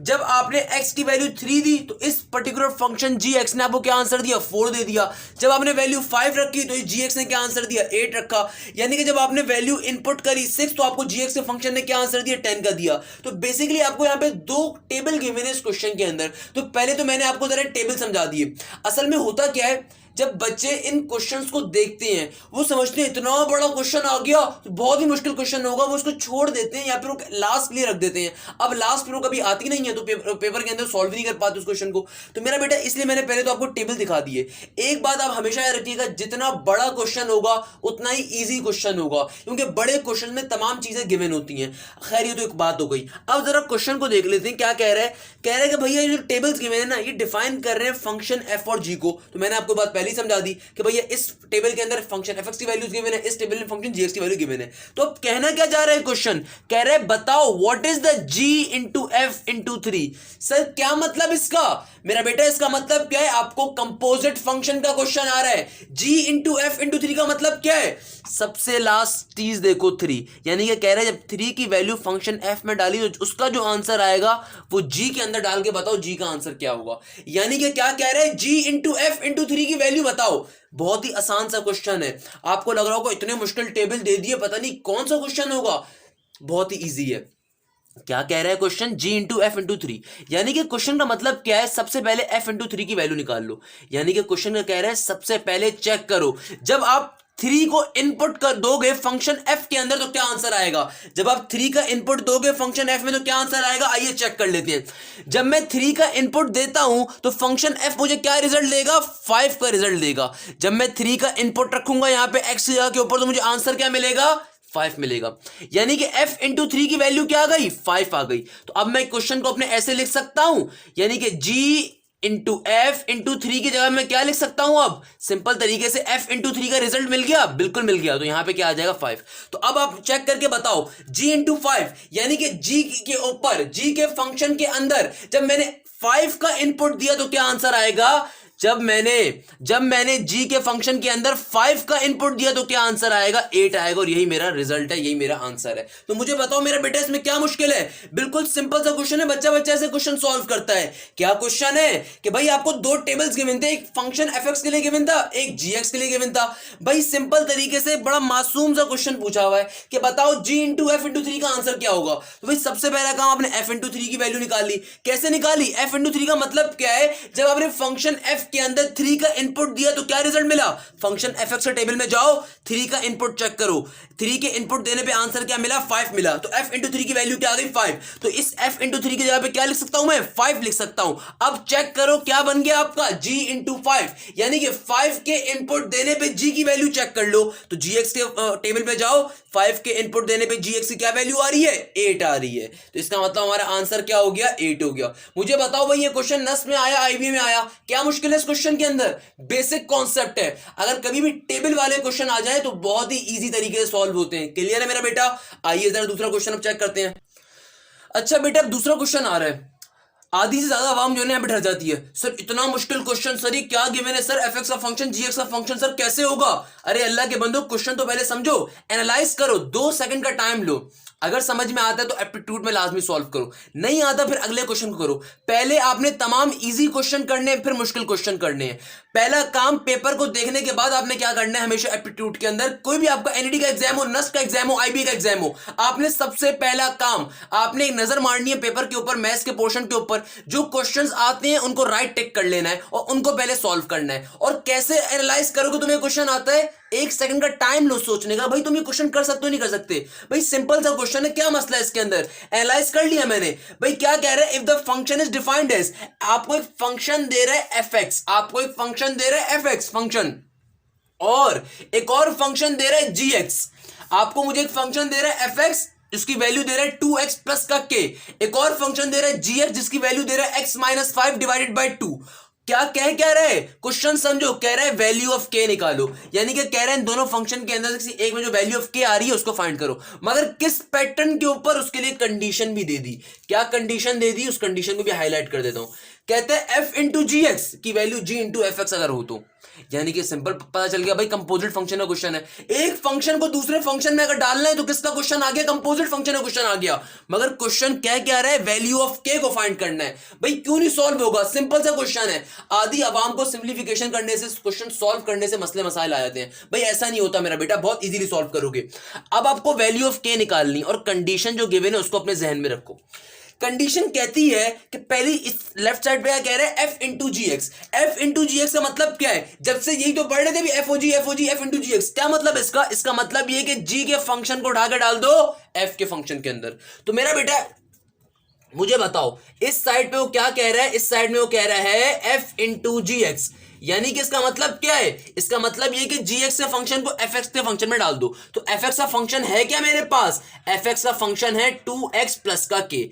जब आपने x की वैल्यू 3 दी, तो इस पर्टिकुलर फंक्शन gx ने आपको क्या आंसर दिया, 4 दे दिया। जब आपने वैल्यू 5 रखी, तो gx ने क्या आंसर दिया, 8 रखा। यानी कि जब आपने वैल्यू इनपुट करी 6, तो आपको gx के फंक्शन ने क्या आंसर दिया, 10 का दिया। तो बेसिकली आपको यहां पे 2 टेबल गिवन है इस क्वेश्चन के अंदर। तो पहले तो मैंने आपको जरा टेबल समझा दिए। असल में होता क्या है, जब बच्चे इन क्वेश्चंस को देखते हैं, वो समझते हैं इतना बड़ा क्वेश्चन आ गया तो बहुत ही मुश्किल क्वेश्चन होगा, वो उसको छोड़ देते हैं या फिर वो लास्ट के लिए रख देते हैं। अब लास्ट फिर वो कभी आती नहीं है, तो पेपर के अंदर सॉल्व नहीं कर पाते उस क्वेश्चन को। तो मेरा बेटा इसलिए मैंने पहले तो आपको टेबल दिखा दिए। एक बात आप हमेशा याद रखिएगा, जितना बड़ा क्वेश्चन होगा उतना ही ईजी क्वेश्चन होगा, क्योंकि बड़े क्वेश्चन में तमाम चीजें गिवन होती हैं। खैर ये तो एक बात हो गई। अब जरा क्वेश्चन को देख लेते हैं, क्या कह रहा है। कह रहा है कि भैया ये जो टेबल्स गिवन है ना, ये डिफाइन कर रहे हैं फंक्शन एफ और जी को। तो मैंने आपको बात पहले ही समझा दी कि भैया इस टेबल के अंदर फंक्शन एफ की वैल्यूज गिवन है, इस टेबल में फंक्शन जी की वैल्यू गिवन है। तो अब कहना क्या जा रहा है क्वेश्चन, कह रहे हैं बताओ what is the g into F into 3। Sir क्या मतलब इसका, मेरा बेटा इसका मतलब क्या है, आपको कंपोजिट फंक्शन का क्वेश्चन आ रहा है। g इंटू एफ इंटू 3 का मतलब क्या है, सबसे लास्ट चीज देखो 3, यानी कि कह रहे हैं जब 3 की वैल्यू फंक्शन f में डाली तो उसका जो आंसर आएगा वो g के अंदर डाल के बताओ g का आंसर क्या होगा। यानी कि क्या कह रहे हैं, g इंटू एफ इंटू 3 की वैल्यू बताओ। बहुत ही आसान सा क्वेश्चन है। आपको लग रहा होगा इतने मुश्किल टेबल दे दिए, पता नहीं कौन सा क्वेश्चन होगा। बहुत ही इजी है। क्या कह रहा है question, g into F into three, यानी कि क्वेश्चन का मतलब क्या है, सबसे पहले f इंटू थ्री की वैल्यू निकाल लो। यानी कि क्वेश्चन का कह रहा है सबसे पहले चेक करो, जब आप थ्री को इनपुट कर दोगे फंक्शन f के अंदर तो क्या आंसर आएगा। जब आप थ्री का इनपुट दोगे फंक्शन f में तो क्या आंसर आएगा, आइए चेक कर लेते हैं। जब मैं थ्री का इनपुट देता हूं तो फंक्शन f मुझे क्या रिजल्ट देगा, 5 का रिजल्ट देगा। जब मैं थ्री का इनपुट रखूंगा यहां पे x के ऊपर तो मुझे आंसर क्या मिलेगा, 5 मिलेगा। यानी कि f इंटू थ्री की वैल्यू क्या आ गई, 5 आ गई। तो अब मैं क्वेश्चन को अपने ऐसे लिख सकता हूं, यानी कि g into F into three की जगह मैं क्या लिख सकता हूं, अब सिंपल तरीके से f इंटू थ्री का रिजल्ट मिल गया, बिल्कुल मिल गया। तो यहां पे क्या आ जाएगा, 5। तो अब आप चेक करके बताओ, g इंटू 5 यानी कि g के ऊपर, g के फंक्शन के अंदर जब मैंने 5 का इनपुट दिया तो क्या आंसर आएगा। जब मैंने g के फंक्शन के अंदर 5 का इनपुट दिया तो क्या आंसर आएगा, 8 आएगा। और यही मेरा रिजल्ट है, यही मेरा आंसर है। तो मुझे बताओ मेरा बेटा इसमें क्या मुश्किल है, बिल्कुल सिंपल सा क्वेश्चन है, बच्चा बच्चा ऐसे क्वेश्चन सॉल्व करता है। क्या क्वेश्चन है कि भाई आपको दो टेबल्स गिवन थे, एक फंक्शन fx के लिए गिवन था, एक gx के लिए गिवन था। भाई सिंपल तरीके से बड़ा मासूम सा क्वेश्चन पूछा हुआ है कि बताओ g into F into three का आंसर क्या होगा। तो भाई सबसे पहला काम आपने f इंटू थ्री की वैल्यू निकाली। कैसे निकाली, f इंटू थ्री का मतलब क्या है, जब आपने फंक्शन f के अंदर थ्री का इनपुट दिया तो क्या रिजल्ट मिला, फंक्शन fx के टेबल में जाओ, थ्री का इनपुट चेक करो, थ्री के इनपुट देने पे आंसर क्या मिला, 5 मिला। तो f इंटू थ्री की वैल्यू क्या आ गई, 5। तो इस f इंटू थ्री की जगह पे क्या लिख सकता हूं मैं, 5 लिख सकता हूं। अब चेक करो क्या बन गया आपका, g इंटू 5, यानी कि 5 के इनपुट देने पे g की वैल्यू चेक कर लो। तो gx के टेबल पे जाओ, 5 के इनपुट देने पे gx की क्या वैल्यू आ रही है, 8 आ रही है। तो इसका मतलब हमारा आंसर क्या हो गया, 8 हो गया। मुझे बताओ भाई ये क्वेश्चन नस में आया, आईबी में आया, क्या मुश्किल है इस क्वेश्चन के अंदर, बेसिक कॉन्सेप्ट है। अगर कभी भी टेबल वाले क्वेश्चन आ जाए तो बहुत ही इजी तरीके से सॉल्व होते हैं। क्लियर है मेरा बेटा। आइए जरा दूसरा क्वेश्चन अब चेक करते हैं। अच्छा बेटा अब दूसरा क्वेश्चन आ रहा है, आधी से ज्यादा आवाम जो है यहाँ पे डर जाती है, सर इतना मुश्किल क्वेश्चन, सर ये क्या गिवन है, सर एफएक्स का फंक्शन जीएक्स का फंक्शन सर कैसे होगा। अरे अल्लाह के बंदो क्वेश्चन तो पहले समझो, एनालाइज करो, 2 सेकंड का टाइम लो। अगर समझ में आता है तो एप्टीट्यूड में लाजमी सॉल्व करो, नहीं आता फिर अगले क्वेश्चन को करो। पहले आपने तमाम इजी क्वेश्चन करने हैं, फिर मुश्किल क्वेश्चन करने हैं। पहला काम पेपर को देखने के बाद आपने क्या करना है, हमेशा एप्टीट्यूड के अंदर कोई भी आपका एनईडी का एग्जाम हो, नस्ट का एग्जाम हो, आईबी का एग्जाम हो, आपने सबसे पहला काम आपने एक नजर मारनी है पेपर के ऊपर, मैथ्स के पोर्शन के ऊपर। जो क्वेश्चंस आते हैं उनको राइट टिक कर लेना है और उनको पहले सॉल्व करना है। और कैसे एनालाइज करोगे, तुम्हें क्वेश्चन आता है, 1 सेकंड का टाइम लो सोचने का, भाई तुम ये क्वेश्चन कर सकते हो नहीं कर सकते। भाई सिंपल सा क्वेश्चन है, क्या मसला है इसके अंदर, एनालाइज कर लिया मैंने। भाई क्या कह रहा है, if the function is defined as, आपको एक फंक्शन दे रहा है fx, आपको एक फंक्शन दे रहा है fx फंक्शन, और एक और फंक्शन दे रहा है gx। आपको मुझे एक फंक्शन दे रहा है fx जिसकी वैल्यू दे रहा है 2x प्लस का k, एक और फंक्शन दे रहा है gx जिसकी वैल्यू दे रहा है x माइनस 5 डिवाइडेड बाई 2। क्या रहा है क्वेश्चन समझो, कह रहा है वैल्यू ऑफ के निकालो, यानी कि कह रहे हैं दोनों फंक्शन के अंदर किसी एक में जो वैल्यू ऑफ के आ रही है उसको फाइंड करो, मगर किस पैटर्न के ऊपर, उसके लिए कंडीशन भी दे दी। क्या कंडीशन दे दी, उस कंडीशन को भी हाईलाइट कर देता हूं। कहते हैं f इंटू जी एक्स की value g into f x अगर हो तो, यानी कि सिंपल पता चल गया भाई कंपोजिट फंक्शन का क्वेश्चन है। एक फंक्शन को दूसरे फंक्शन में अगर डालना है तो किसका क्वेश्चन आ गया, कंपोजिट फंक्शन का क्वेश्चन आ गया। मगर क्वेश्चन क्या रहा है, वैल्यू ऑफ के को फाइंड करना है। भाई क्यों नहीं सॉल्व होगा, सिंपल सा क्वेश्चन है। आधी आवाम को सिंप्लीफिकेशन करने से, क्वेश्चन सॉल्व करने से मसले मसाइल आ जाते हैं। भाई ऐसा नहीं होता मेरा बेटा, बहुत इजीली सॉल्व करोगे। अब आपको वैल्यू ऑफ के निकालनी और कंडीशन जो गिवन है उसको अपने जहन में रखो। कंडीशन कहती है कि पहली इस लेफ्ट साइड पे क्या कह रहा है, f into g x. F into g x का मतलब क्या है, जब से यही तो पढ़ रहे थे भी एफ इंटू जी एक्स। क्या मतलब इसका मतलब ये कि g के फंक्शन को उठा के डाल दो f के फंक्शन के अंदर। तो मेरा बेटा मुझे बताओ इस साइड पे वो क्या कह रहा है, इस साइड में वो कह रहा है f इंटू जी एक्स, यानी कि इसका मतलब क्या है, इसका मतलब ये कि gx के फंक्शन को fx के फंक्शन में डाल दो। तो fx का फंक्शन है क्या मेरे पास, fx का फंक्शन है 2x प्लस का k।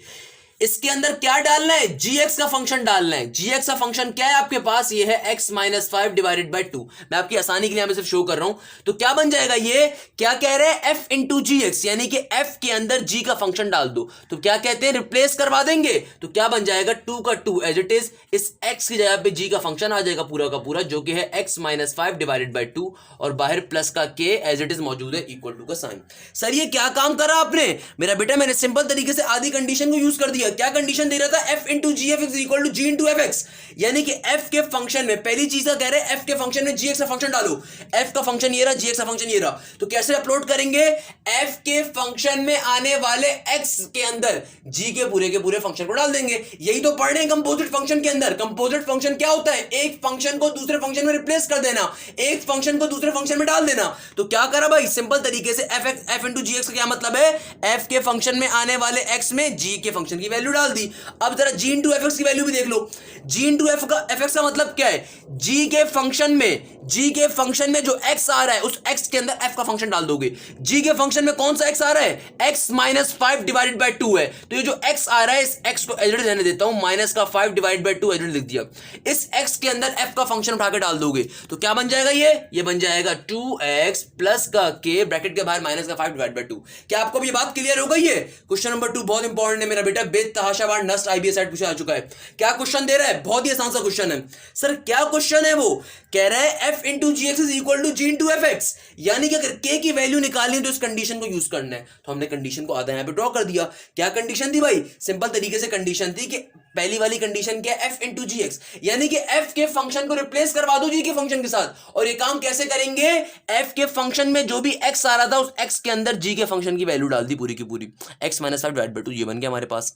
इसके अंदर क्या डालना है, gx का फंक्शन डालना है। gx का फंक्शन क्या है आपके पास, ये है x माइनस 5 डिवाइडेड बाई 2। मैं आपकी आसानी के लिए मैं सिर्फ शो कर रहा हूं। तो क्या बन जाएगा, ये क्या कह रहे हैं, f इंटू जी एक्स, यानी कि f के अंदर g का फंक्शन डाल दो। तो क्या कहते हैं, रिप्लेस करवा देंगे। तो क्या बन जाएगा, 2 का 2 एज इट इज, इस x की जगह पे g का फंक्शन आ जाएगा पूरा का पूरा, जो कि है x माइनस 5 डिवाइडेड बाई 2, और बाहर प्लस का k एज इट इज मौजूद है, इक्वल टू का साइन। सर ये क्या काम करा आपने मेरा बेटा, मैंने सिंपल तरीके से आधी कंडीशन को यूज कर दिया। क्या कंडीशन दे रहा था, f into g f x equal to g into f x, यानी कि f के फंक्शन में पहली चीज का कह रहे हैं f के फंक्शन में gx का फंक्शन डालो, f का फंक्शन ये रहा, gx का फंक्शन ये रहा, तो कैसे अपलोड करेंगे, f के फंक्शन में आने वाले x के अंदर g के पूरे फंक्शन को डाल देंगे। यही तो पढ़ रहे हैं कंपोजिट फंक्शन के अंदर। कंपोजिट फंक्शन क्या होता है, एक फंक्शन को दूसरे फंक्शन में रिप्लेस कर देना, एक फंक्शन को दूसरे फंक्शन में डाल देना। तो क्या करा भाई, सिंपल तरीके से f इंटू जी एक्स का क्या मतलब है, f के फंक्शन में आने वाले x में g के फंक्शन की वैल्यू डाल दी। अब जरा g इंटू एफ एक्स की वैल्यू भी देख लो, g इंटू एफ एक्स का मतलब क्या है, g के फंक्शन में जो x आ रहा है उस x के अंदर f का फंक्शन डाल दोगे। g के फंक्शन में कौन सा x आ रहा है, x माइनस 5 डिवाइडेड बाय 2 है, तो ये जो x आ रहा है इस x को एज इट इज रहने देता हूं, माइनस का 5 divided by 2 as it is लिख दिया। इस x के अंदर f का फंक्शन उठा के डाल दोगे तो क्या बन जाएगा, ये बन जाएगा 2x प्लस का k ब्रैकेट के बाहर माइनस का 5 डिवाइड बाय 2। क्या आपको भी बात क्लियर हो गई है। क्वेश्चन नंबर 2 बहुत इंपॉर्टेंट है मेरा बेटा, बेतहाशावार नस्ट आईबीएस सेट पूछा जा चुका है। क्या क्वेश्चन दे रहा है, बहुत ही आसान सा क्वेश्चन है सर। क्या क्वेश्चन है, वो कह रहा है f into g x is equal to g into f x, यानी कि अगर k की वैल्यू निकालनी है तो इस कंडीशन को यूज करना है। तो हमने कंडीशन को आधा यहां पे ड्रॉ कर दिया। क्या कंडीशन थी भाई, सिंपल तरीके से कंडीशन थी कि पहली वाली कंडीशन क्या है, f इंटू जी एक्स, यानी कि f के फंक्शन को रिप्लेस करवा दो g के फंक्शन के साथ। और ये काम कैसे करेंगे, f के फंक्शन में जो भी x आ रहा था उस x के अंदर g के फंक्शन की वैल्यू डाल दी पूरी की पूरी, x माइनस 5 डिवाइड बाय 2, ये बन गया हमारे पास।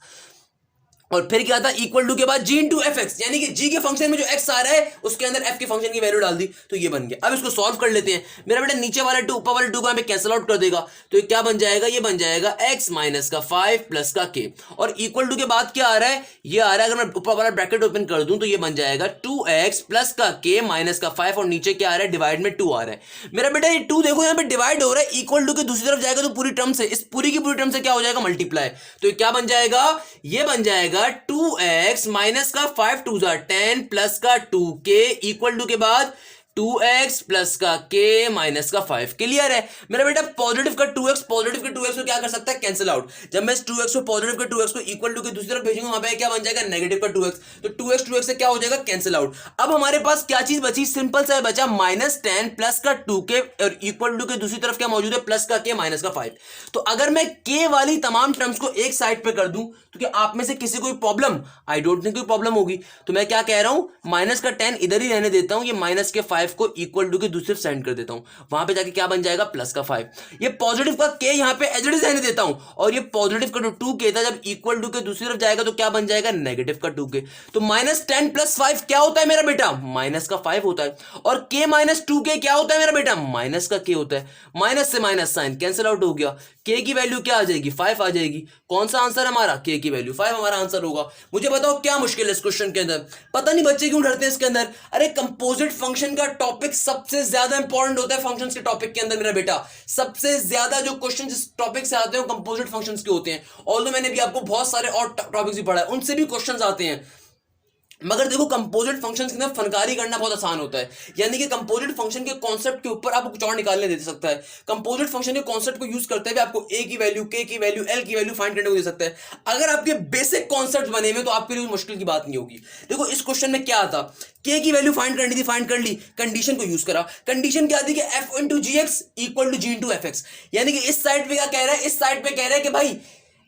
और फिर क्या था, इक्वल टू के बाद जी इंटू एफ एक्स, यानी कि जी के फंक्शन में जो एक्स आ रहा है उसके अंदर एफ के फंक्शन की वैल्यू डाल दी, तो ये बन गया। अब इसको सॉल्व कर लेते हैं। मेरा बेटा नीचे वाला 2 ऊपर वाले 2 को यहाँ पे कैंसिल आउट कर देगा, तो ये क्या बन जाएगा, ये बन जाएगा x माइनस का 5 प्लस का k, और इक्वल टू के बाद क्या आ रहा है, ये आ रहा है, अगर मैं ऊपर वाला ब्रैकेट ओपन कर दूं तो ये बन जाएगा 2x प्लस का k माइनस का 5, और नीचे क्या आ रहा है, डिवाइड में 2 आ रहा है। मेरा बेटा ये 2 देखो यहाँ पे डिवाइड हो रहा है, इक्वल टू के दूसरी तरफ जाएगा तो पूरी टर्म से, इस पूरी की पूरी टर्म से क्या हो जाएगा, मल्टीप्लाई। तो ये क्या बन जाएगा, ये बन जाएगा 2x माइनस का 5 2 10 प्लस का 2k इक्वल टू के बाद 2x प्लस का k माइनस का 5। क्लियर है मेरा बेटा। पॉजिटिव का 2x को क्या कर सकता है, कैंसिल आउट। जब मैं इस 2x को पॉजिटिव का 2x को इक्वल टू के दूसरी तरफ भेजूंगा, वहां पे क्या बन जाएगा, नेगेटिव का 2x, तो 2x से क्या हो जाएगा, कैंसिल आउट। अब हमारे पास क्या चीज बची, सिंपल सा बचा माइनस 10 प्लस का 2k, और इक्वल टू के दूसरी तरफ क्या मौजूद है, प्लस का k माइनस का 5। तो अगर मैं k वाली तमाम टर्म्स को एक साइड पे कर दूं तो क्या आप में से किसी को प्रॉब्लम, आई डोंट थिंक कोई प्रॉब्लम होगी। तो मैं क्या कह रहा हूं, माइनस का 10 इधर ही रहने देता हूं, ये माइनस के 5 को इक्वल टू के दूसरे साइड कर देता हूं, वहां पे जाके क्या बन जाएगा, प्लस का 5। ये पॉजिटिव का k यहां पे एज इट इज रहने देता हूं, और ये पॉजिटिव का 2k था, जब इक्वल टू के दूसरी तरफ जाएगा तो क्या बन जाएगा, नेगेटिव का 2k। तो माइनस 10 प्लस 5 क्या होता है मेरा बेटा, माइनस का 5 होता है, और k माइनस 2k क्या होता है मेरा बेटा, माइनस का k होता है। माइनस से माइनस साइन कैंसिल आउट हो गया, k की वैल्यू क्या आ जाएगी, 5 आ जाएगी। कौन सा आंसर हमारा, k की वैल्यू 5 हमारा आंसर होगा। मुझे बताओ क्या मुश्किल है इस क्वेश्चन के अंदर, पता नहीं बच्चे क्यों डरते हैं इसके अंदर। अरे कंपोजिट फंक्शन का टॉपिक सबसे ज्यादा इंपॉर्टेंट होता है फंक्शंस के टॉपिक के अंदर मेरा बेटा। सबसे ज्यादा जो क्वेश्चन जिस टॉपिक से आते हैं वो कंपोजिट फंक्शंस के होते हैं। ऑल्दो मैंने भी आपको बहुत सारे और टॉपिक्स भी पढ़ा है, उनसे भी क्वेश्चंस आते हैं, मगर देखो कंपोजिट फंक्शंस के अंदर फनकारी करना बहुत आसान होता है। यानी कि कंपोजिट फंक्शन के कॉन्सेप्ट के ऊपर आपको कुछ और निकालने दे सकता है। कंपोजिट फंक्शन के कॉन्सेप्ट को यूज करते हुए आपको a की वैल्यू, k की वैल्यू, l की वैल्यू फाइंड करने को दे सकता है। अगर आपके बेसिक कॉन्सेप्ट बने हुए तो आपके लिए मुश्किल की बात नहीं होगी। देखो इस क्वेश्चन में क्या आता, k की वैल्यू फाइंड करनी थी, फाइंड कर ली, कंडीशन को यूज करा। कंडीशन क्या थी कि f into g x equal to g into f x, यानी कि इस साइड पे क्या कह रहा है, इस साइड पे कह रहा है कि भाई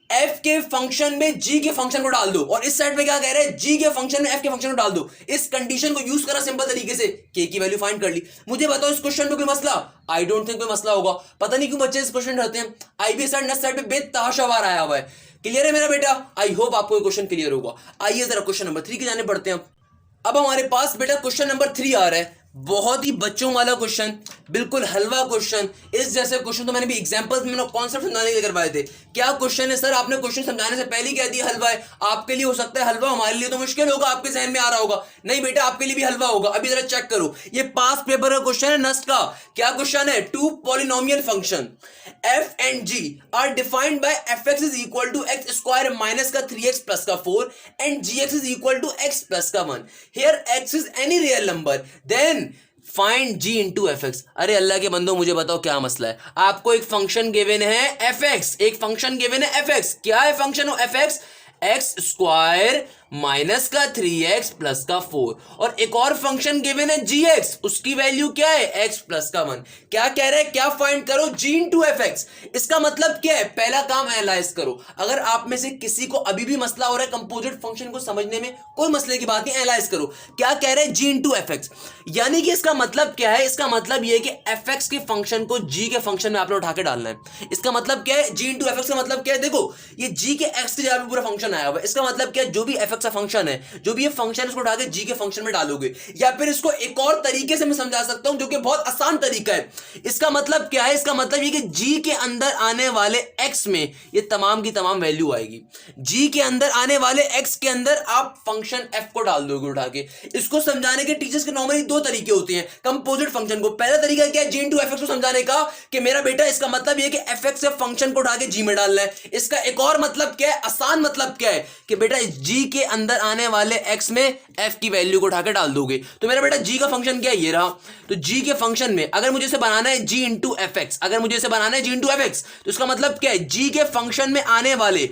f के फंक्शन में g के फंक्शन को डाल दो, और इस साइड पे क्या कह रहे हैं, g के फंक्शन में f के फंक्शन को डाल दो। इस कंडीशन को यूज करा सिंपल तरीके से, k की वैल्यू फाइंड कर ली। मुझे बताओ इस क्वेश्चन में कोई मसला, आई डोंट थिंक कोई मसला होगा। पता नहीं क्यों बच्चे इस क्वेश्चन रहते हैं, आईबीएस साइड नेक्स्ट साइड पे बेतहाशावार आया हुआ है। क्लियर है मेरा बेटा, आई होप आपको ये क्वेश्चन क्लियर होगा। आइए जरा क्वेश्चन नंबर 3 की जाने पढ़ते हैं। अब हमारे पास बेटा क्वेश्चन नंबर 3 आ रहा है, बहुत ही बच्चों वाला क्वेश्चन, बिल्कुल हलवा क्वेश्चन। इस जैसे क्वेश्चन तो मैंने भी एग्जांपल्स में कॉन्सेप्ट समझाने के लिए करवाए थे। क्या क्वेश्चन है सर, आपने क्वेश्चन समझाने से पहले ही कह दिया हलवा है। आपके लिए हो सकता है हलवा, हमारे लिए तो मुश्किल होगा, आपके जहन में आ रहा होगा नहीं बेटा आपके लिए भी हलवा होगा। अभी जरा चेक करो, ये पास पेपर का क्वेश्चन है नस्ट का। क्या क्वेश्चन है, two polynomial function f and g are defined by fx is equal to x square minus का 3x plus का 4 and gx is equal to x plus का 1. Here x is any real number, then find g into f x. अरे अल्लाह के बंदो मुझे बताओ क्या मसला है। आपको एक फंक्शन गिवन है एफ एक्स, एक फंक्शन गिवन है एफ एक्स। क्या है function F x, x square minus का 3x प्लस का 4, और एक और फंक्शन गिवन है gx, उसकी वैल्यू क्या है x प्लस का 1। क्या कह रहे हैं, क्या फाइंड करो, g इंटू एफ एक्स। इसका मतलब क्या है, पहला काम एनालाइज करो। अगर आप में से किसी को अभी भी मसला हो रहा है कंपोजिट फंक्शन को समझने में, कोई मसले की बात नहीं, एनालाइज करो। क्या कह रहे हैं, g इंटू एफ एक्स, यानी कि इसका मतलब क्या है, इसका मतलब यह है कि एफ एक्स के फंक्शन को g के फंक्शन में आपने उठा के डालना है। इसका मतलब क्या है, g इंटू एफ एक्स का मतलब क्या है, देखो ये g के x की जगह पे पूरा फंक्शन आया हुआ है। इसका मतलब क्या है, जो भी एफ एक्स का फंक्शन है, जो भी ये फंक्शन इसको उठा के g के फंक्शन में डालोगे। या फिर इसको एक और तरीके से मैं समझा सकता हूं, जो कि बहुत आसान तरीका है। इसका मतलब क्या है, इसका मतलब ये कि g के अंदर आने वाले x में ये तमाम की तमाम वैल्यू आएगी। g के अंदर आने वाले x के अंदर आप फंक्शन f को डाल दोगे उठा के। इसको समझाने के टीचर्स के नॉर्मली दो तरीके होते हैं कंपोजिट फंक्शन को। पहला तरीका क्या है, g इंटू एफ एक्स को समझाने का, कि मेरा बेटा इसका मतलब ये कि एफ एक्स से फंक्शन को उठा के g में डालना है। इसका एक और मतलब क्या है, आसान मतलब क्या है, कि बेटा g के अंदर आने वाले x में f की वैल्यू को उठा के डाल दोगे। तो मेरा बेटा g का फंक्शन क्या है, ये रहा। तो g के फंक्शन में अगर मुझे इसे बनाना है g इंटू एफ एक्स, अगर मुझे इसे बनाना है g इंटू एफ एक्स, तो इसका मतलब क्या है, g के फंक्शन में आने वाले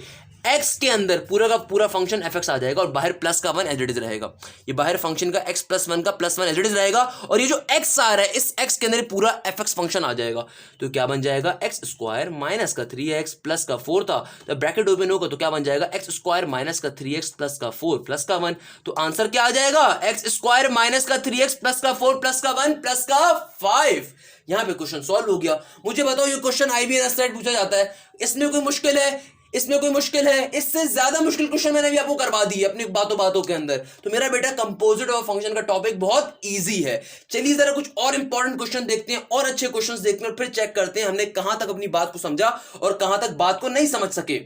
x के अंदर पूरा का पूरा फंक्शन fx आ जाएगा, और बाहर प्लस का 1 एज इट इज रहेगा। ये बाहर फंक्शन का x प्लस 1 का प्लस 1 एज इट इज रहेगा, और ये जो x आ रहा है, इस x के अंदर पूरा fx फंक्शन आ जाएगा। तो क्या बन जाएगा, एक्स स्क्वायर माइनस का 3x प्लस का 4 था, तो ब्रैकेट ओपन होगा तो क्या बन जाएगा, एक्स स्क्वायर माइनस का 3x प्लस का 4 प्लस का 1। तो आंसर क्या आ जाएगा, एक्स स्क्वायर माइनस का 3x प्लस का 4 प्लस का 1 प्लस का 5। यहां पे क्वेश्चन सॉल्व हो गया। मुझे बताओ, ये क्वेश्चन आईबीएस सेट पूछा जाता है, इसमें कोई मुश्किल है, इसमें कोई मुश्किल है? इससे ज्यादा मुश्किल क्वेश्चन मैंने भी आपको करवा दी है अपनी बातों के अंदर। तो मेरा बेटा कंपोजिट और फंक्शन का टॉपिक बहुत इजी है। चलिए जरा कुछ और इंपॉर्टेंट क्वेश्चन देखते हैं, और अच्छे क्वेश्चंस देखते हैं, और फिर चेक करते हैं हमने कहां तक अपनी बात को समझा और कहां तक बात को नहीं समझ सके।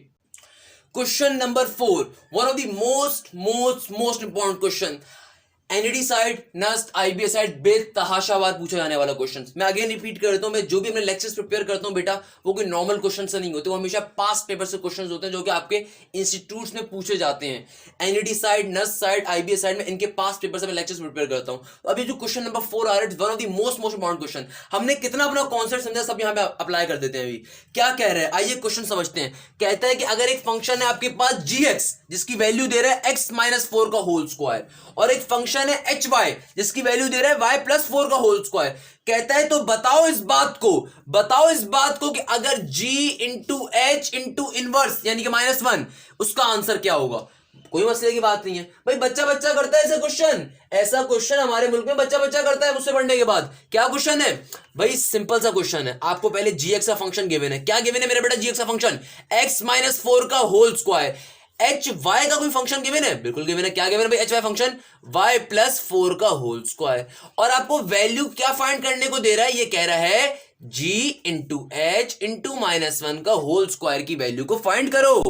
Question number 4, one of the most important question. NED side, नस्ट, आईबीएस साइड, बेतहाशावार पूछा जाने वाला क्वेश्चन। मैं अगेन रिपीट कर देता हूं, मैं जो भी अपने लेक्चर्स प्रिपेयर करता हूं बेटा, वो कोई नॉर्मल क्वेश्चन से नहीं होते, वो हमेशा पास्ट पेपर से क्वेश्चंस होते हैं, जो कि आपके इंस्टीट्यूट्स में पूछे जाते हैं। NED side, Nernst side, IBS side में इनके पास्ट पेपर से मैं लेक्चर्स प्रिपेयर करता हूं। तो अभी जो क्वेश्चन नंबर 4 आ रहा है, one of the most important question. हमने कितना अपना कॉन्सेप्ट समझा, सब यहां पे अप्लाई कर देते हैं। अभी क्या कह रहे हैं, आइए क्वेश्चन समझते हैं। कहता है कि अगर एक फंक्शन है आपके पास gx, जिसकी वैल्यू दे रहा है x माइनस 4 का होल स्क्वायर, और एक फंक्शन है hy, जिसकी वैल्यू दे रहा है y प्लस 4 का होल स्क्वायर। कहता है तो बताओ इस बात को कि अगर g into h into inverse यानी कि -1, उसका आंसर क्या होगा। कोई मसले की बात नहीं है भाई, बच्चा करता है ऐसा क्वेश्चन हमारे मुल्क में बच्चा करता है मुझसे पढ़ने के बाद। क्या क्वेश्चन है भाई, सिंपल सा क्वेश्चन है। आपको पहले gx का फंक्शन गिवन है। क्या गिवन है मेरा बेटा, gx का फंक्शन x माइनस 4 का होल स्क्वायर। एच वाई का कोई फंक्शन गिवन है, बिल्कुल गिवन है। क्या गिवन है भाई, h y function y plus 4 का होल स्क्वायर, और आपको वैल्यू क्या फाइंड करने को दे रहा है, ये कह रहा है g इंटू एच इंटू -1 का होल स्क्वायर की वैल्यू को फाइंड करो।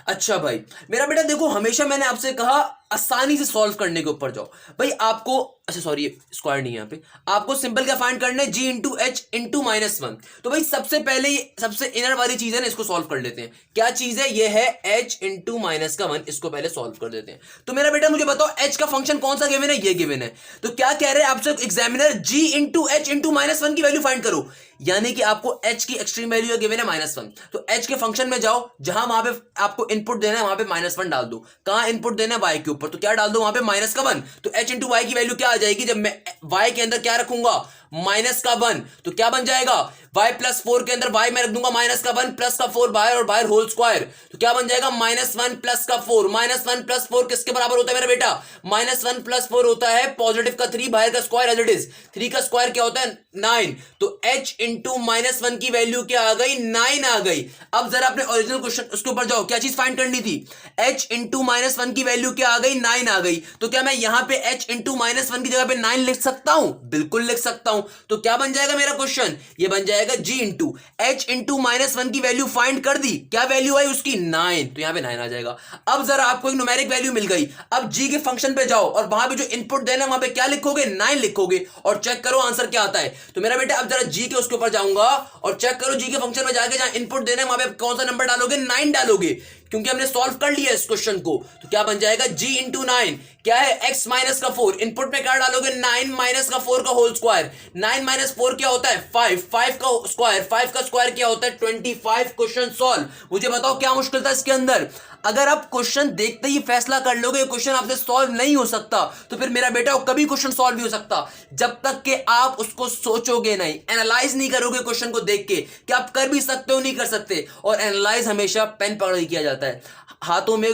अच्छा भाई मेरा बेटा देखो, हमेशा मैंने आपसे कहा आसानी से सॉल्व करने के ऊपर जाओ भाई। आपको अच्छा सॉरी स्क्वायर नहीं है यहाँ पे, आपको सिंपल क्या फाइंड करना है, g इंटू एच इंटू -1। तो भाई सबसे पहले ये सबसे इनर वाली चीज है ना, इसको सॉल्व कर लेते हैं। क्या चीज है, ये है h इंटू -1, इसको पहले सॉल्व कर देते हैं। तो मेरा बेटा मुझे बताओ h का फंक्शन कौन सा गिवन है, ये गिवन है। तो क्या कह रहे हैं आपसे examiner, g into H into -1 की वैल्यू फाइंड करो, यानी कि आपको h की एक्सट्रीम वैल्यू गिवन है -1। तो h के फंक्शन में जाओ, जहां वहां पे आपको इनपुट देना है वहां पे -1 डाल दो। कहां इनपुट देना है, y के ऊपर, तो क्या डाल दो वहां पे -1। तो h इंटू वाई की वैल्यू क्या आ जाएगी, जब मैं y के अंदर क्या रखूंगा, -1, तो क्या बन जाएगा, y प्लस 4 के अंदर y में रख दूंगा -1 प्लस का 4 बाहर, और बाहर होल स्क्वायर, तो क्या बन जाएगा -1 प्लस का 4। -1 प्लस 4 किसके बराबर होता है मेरा बेटा, -1 प्लस 4 होता है पॉजिटिव का 3, बाहर का स्क्वायर एज इट इज। 3 का स्क्वायर क्या होता है 9, तो h इंटू -1 की वैल्यू क्या आ गई, 9 आ गई। अब जरा अपने ओरिजिनल क्वेश्चन उसके ऊपर जाओ, क्या चीज फाइंड करनी थी, h इंटू -1 की वैल्यू क्या आ गई, 9 आ गई। तो क्या मैं यहां पे h इंटू -1 की जगह पे 9 लिख सकता हूं, बिल्कुल लिख सकता हूं। तो क्या बन जाएगा मेरा क्वेश्चन, ये बन जाएगा g इंटू एच इंटू -1 की वैल्यू फाइंड कर दी, क्या वैल्यू आई उसकी 9, तो यहां पे 9 आ जाएगा। अब जरा आपको एक न्यूमेरिक वैल्यू मिल गई, अब g के फंक्शन पे जाओ और वहां पे जो इनपुट देना है वहां पे क्या लिखोगे, 9 लिखोगे, और चेक करो आंसर क्या आता है। तो मेरा बेटा अब जरा g के उसके ऊपर जाऊंगा और चेक करो g के फंक्शन में जाके जहां इनपुट देना है वहां पे कौन सा नंबर डालोगे, 9 डालोगे, क्योंकि हमने सॉल्व कर लिया इस क्वेश्चन को। तो क्या बन जाएगा, g इंटू 9 क्या है, x माइनस का 4, इनपुट में क्या डालोगे, 9 माइनस का 4 का होल स्क्वायर। 9 माइनस 4 क्या होता है 5, 5 का स्क्वायर, 5 का स्क्वायर क्या होता है 25। Question solve. मुझे बताओ क्या मुश्किल था इसके अंदर। अगर आप क्वेश्चन देखते ही फैसला कर लोगे क्वेश्चन आपसे सॉल्व नहीं हो सकता, तो फिर मेरा बेटा कभी क्वेश्चन सॉल्व नहीं हो सकता जब तक कि आप उसको सोचोगे नहीं, एनालाइज नहीं करोगे क्वेश्चन को देख के कि आप कर भी सकते हो नहीं कर सकते। और एनालाइज हमेशा पेन पकड़ के किया जाता है, हाथों में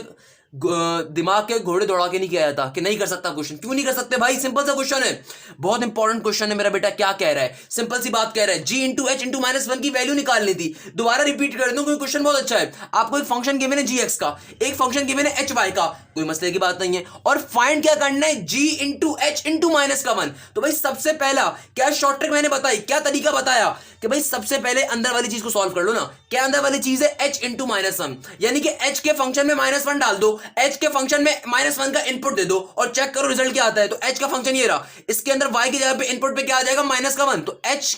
दिमाग के घोड़े दौड़ा के नहीं किया जाता कि नहीं कर सकता क्वेश्चन। क्यों नहीं कर सकते भाई? सिंपल सा क्वेश्चन है, बहुत इंपॉर्टेंट क्वेश्चन है। मेरा बेटा क्या कह रहा है? सिंपल सी बात कह रहा है, g इंटू एच इंटू -1 की वैल्यू निकालनी थी। दोबारा रिपीट कर दूं, कोई क्वेश्चन बहुत अच्छा है। आपको एक फंक्शन गिवन है gx का, एक फंक्शन गिवन है hy का, कोई मसले की बात नहीं है, और फाइंड क्या करना है? g into H into -1। तो भाई सबसे पहला क्या शॉर्ट ट्रिक मैंने बताई, क्या तरीका बताया कि भाई सबसे पहले अंदर वाली चीज को सॉल्व कर लो ना। क्या अंदर वाली चीज है? h इंटू -1, यानी कि h के फंक्शन में -1 डाल दो, h के फंक्शन में -1 का इनपुट दे दो और चेक करो रिजल्ट क्या आता है। तो h का फंक्शन ये रहा, इसके अंदर y की जगह पे इनपुट पे क्या आ जाएगा? -1। तो h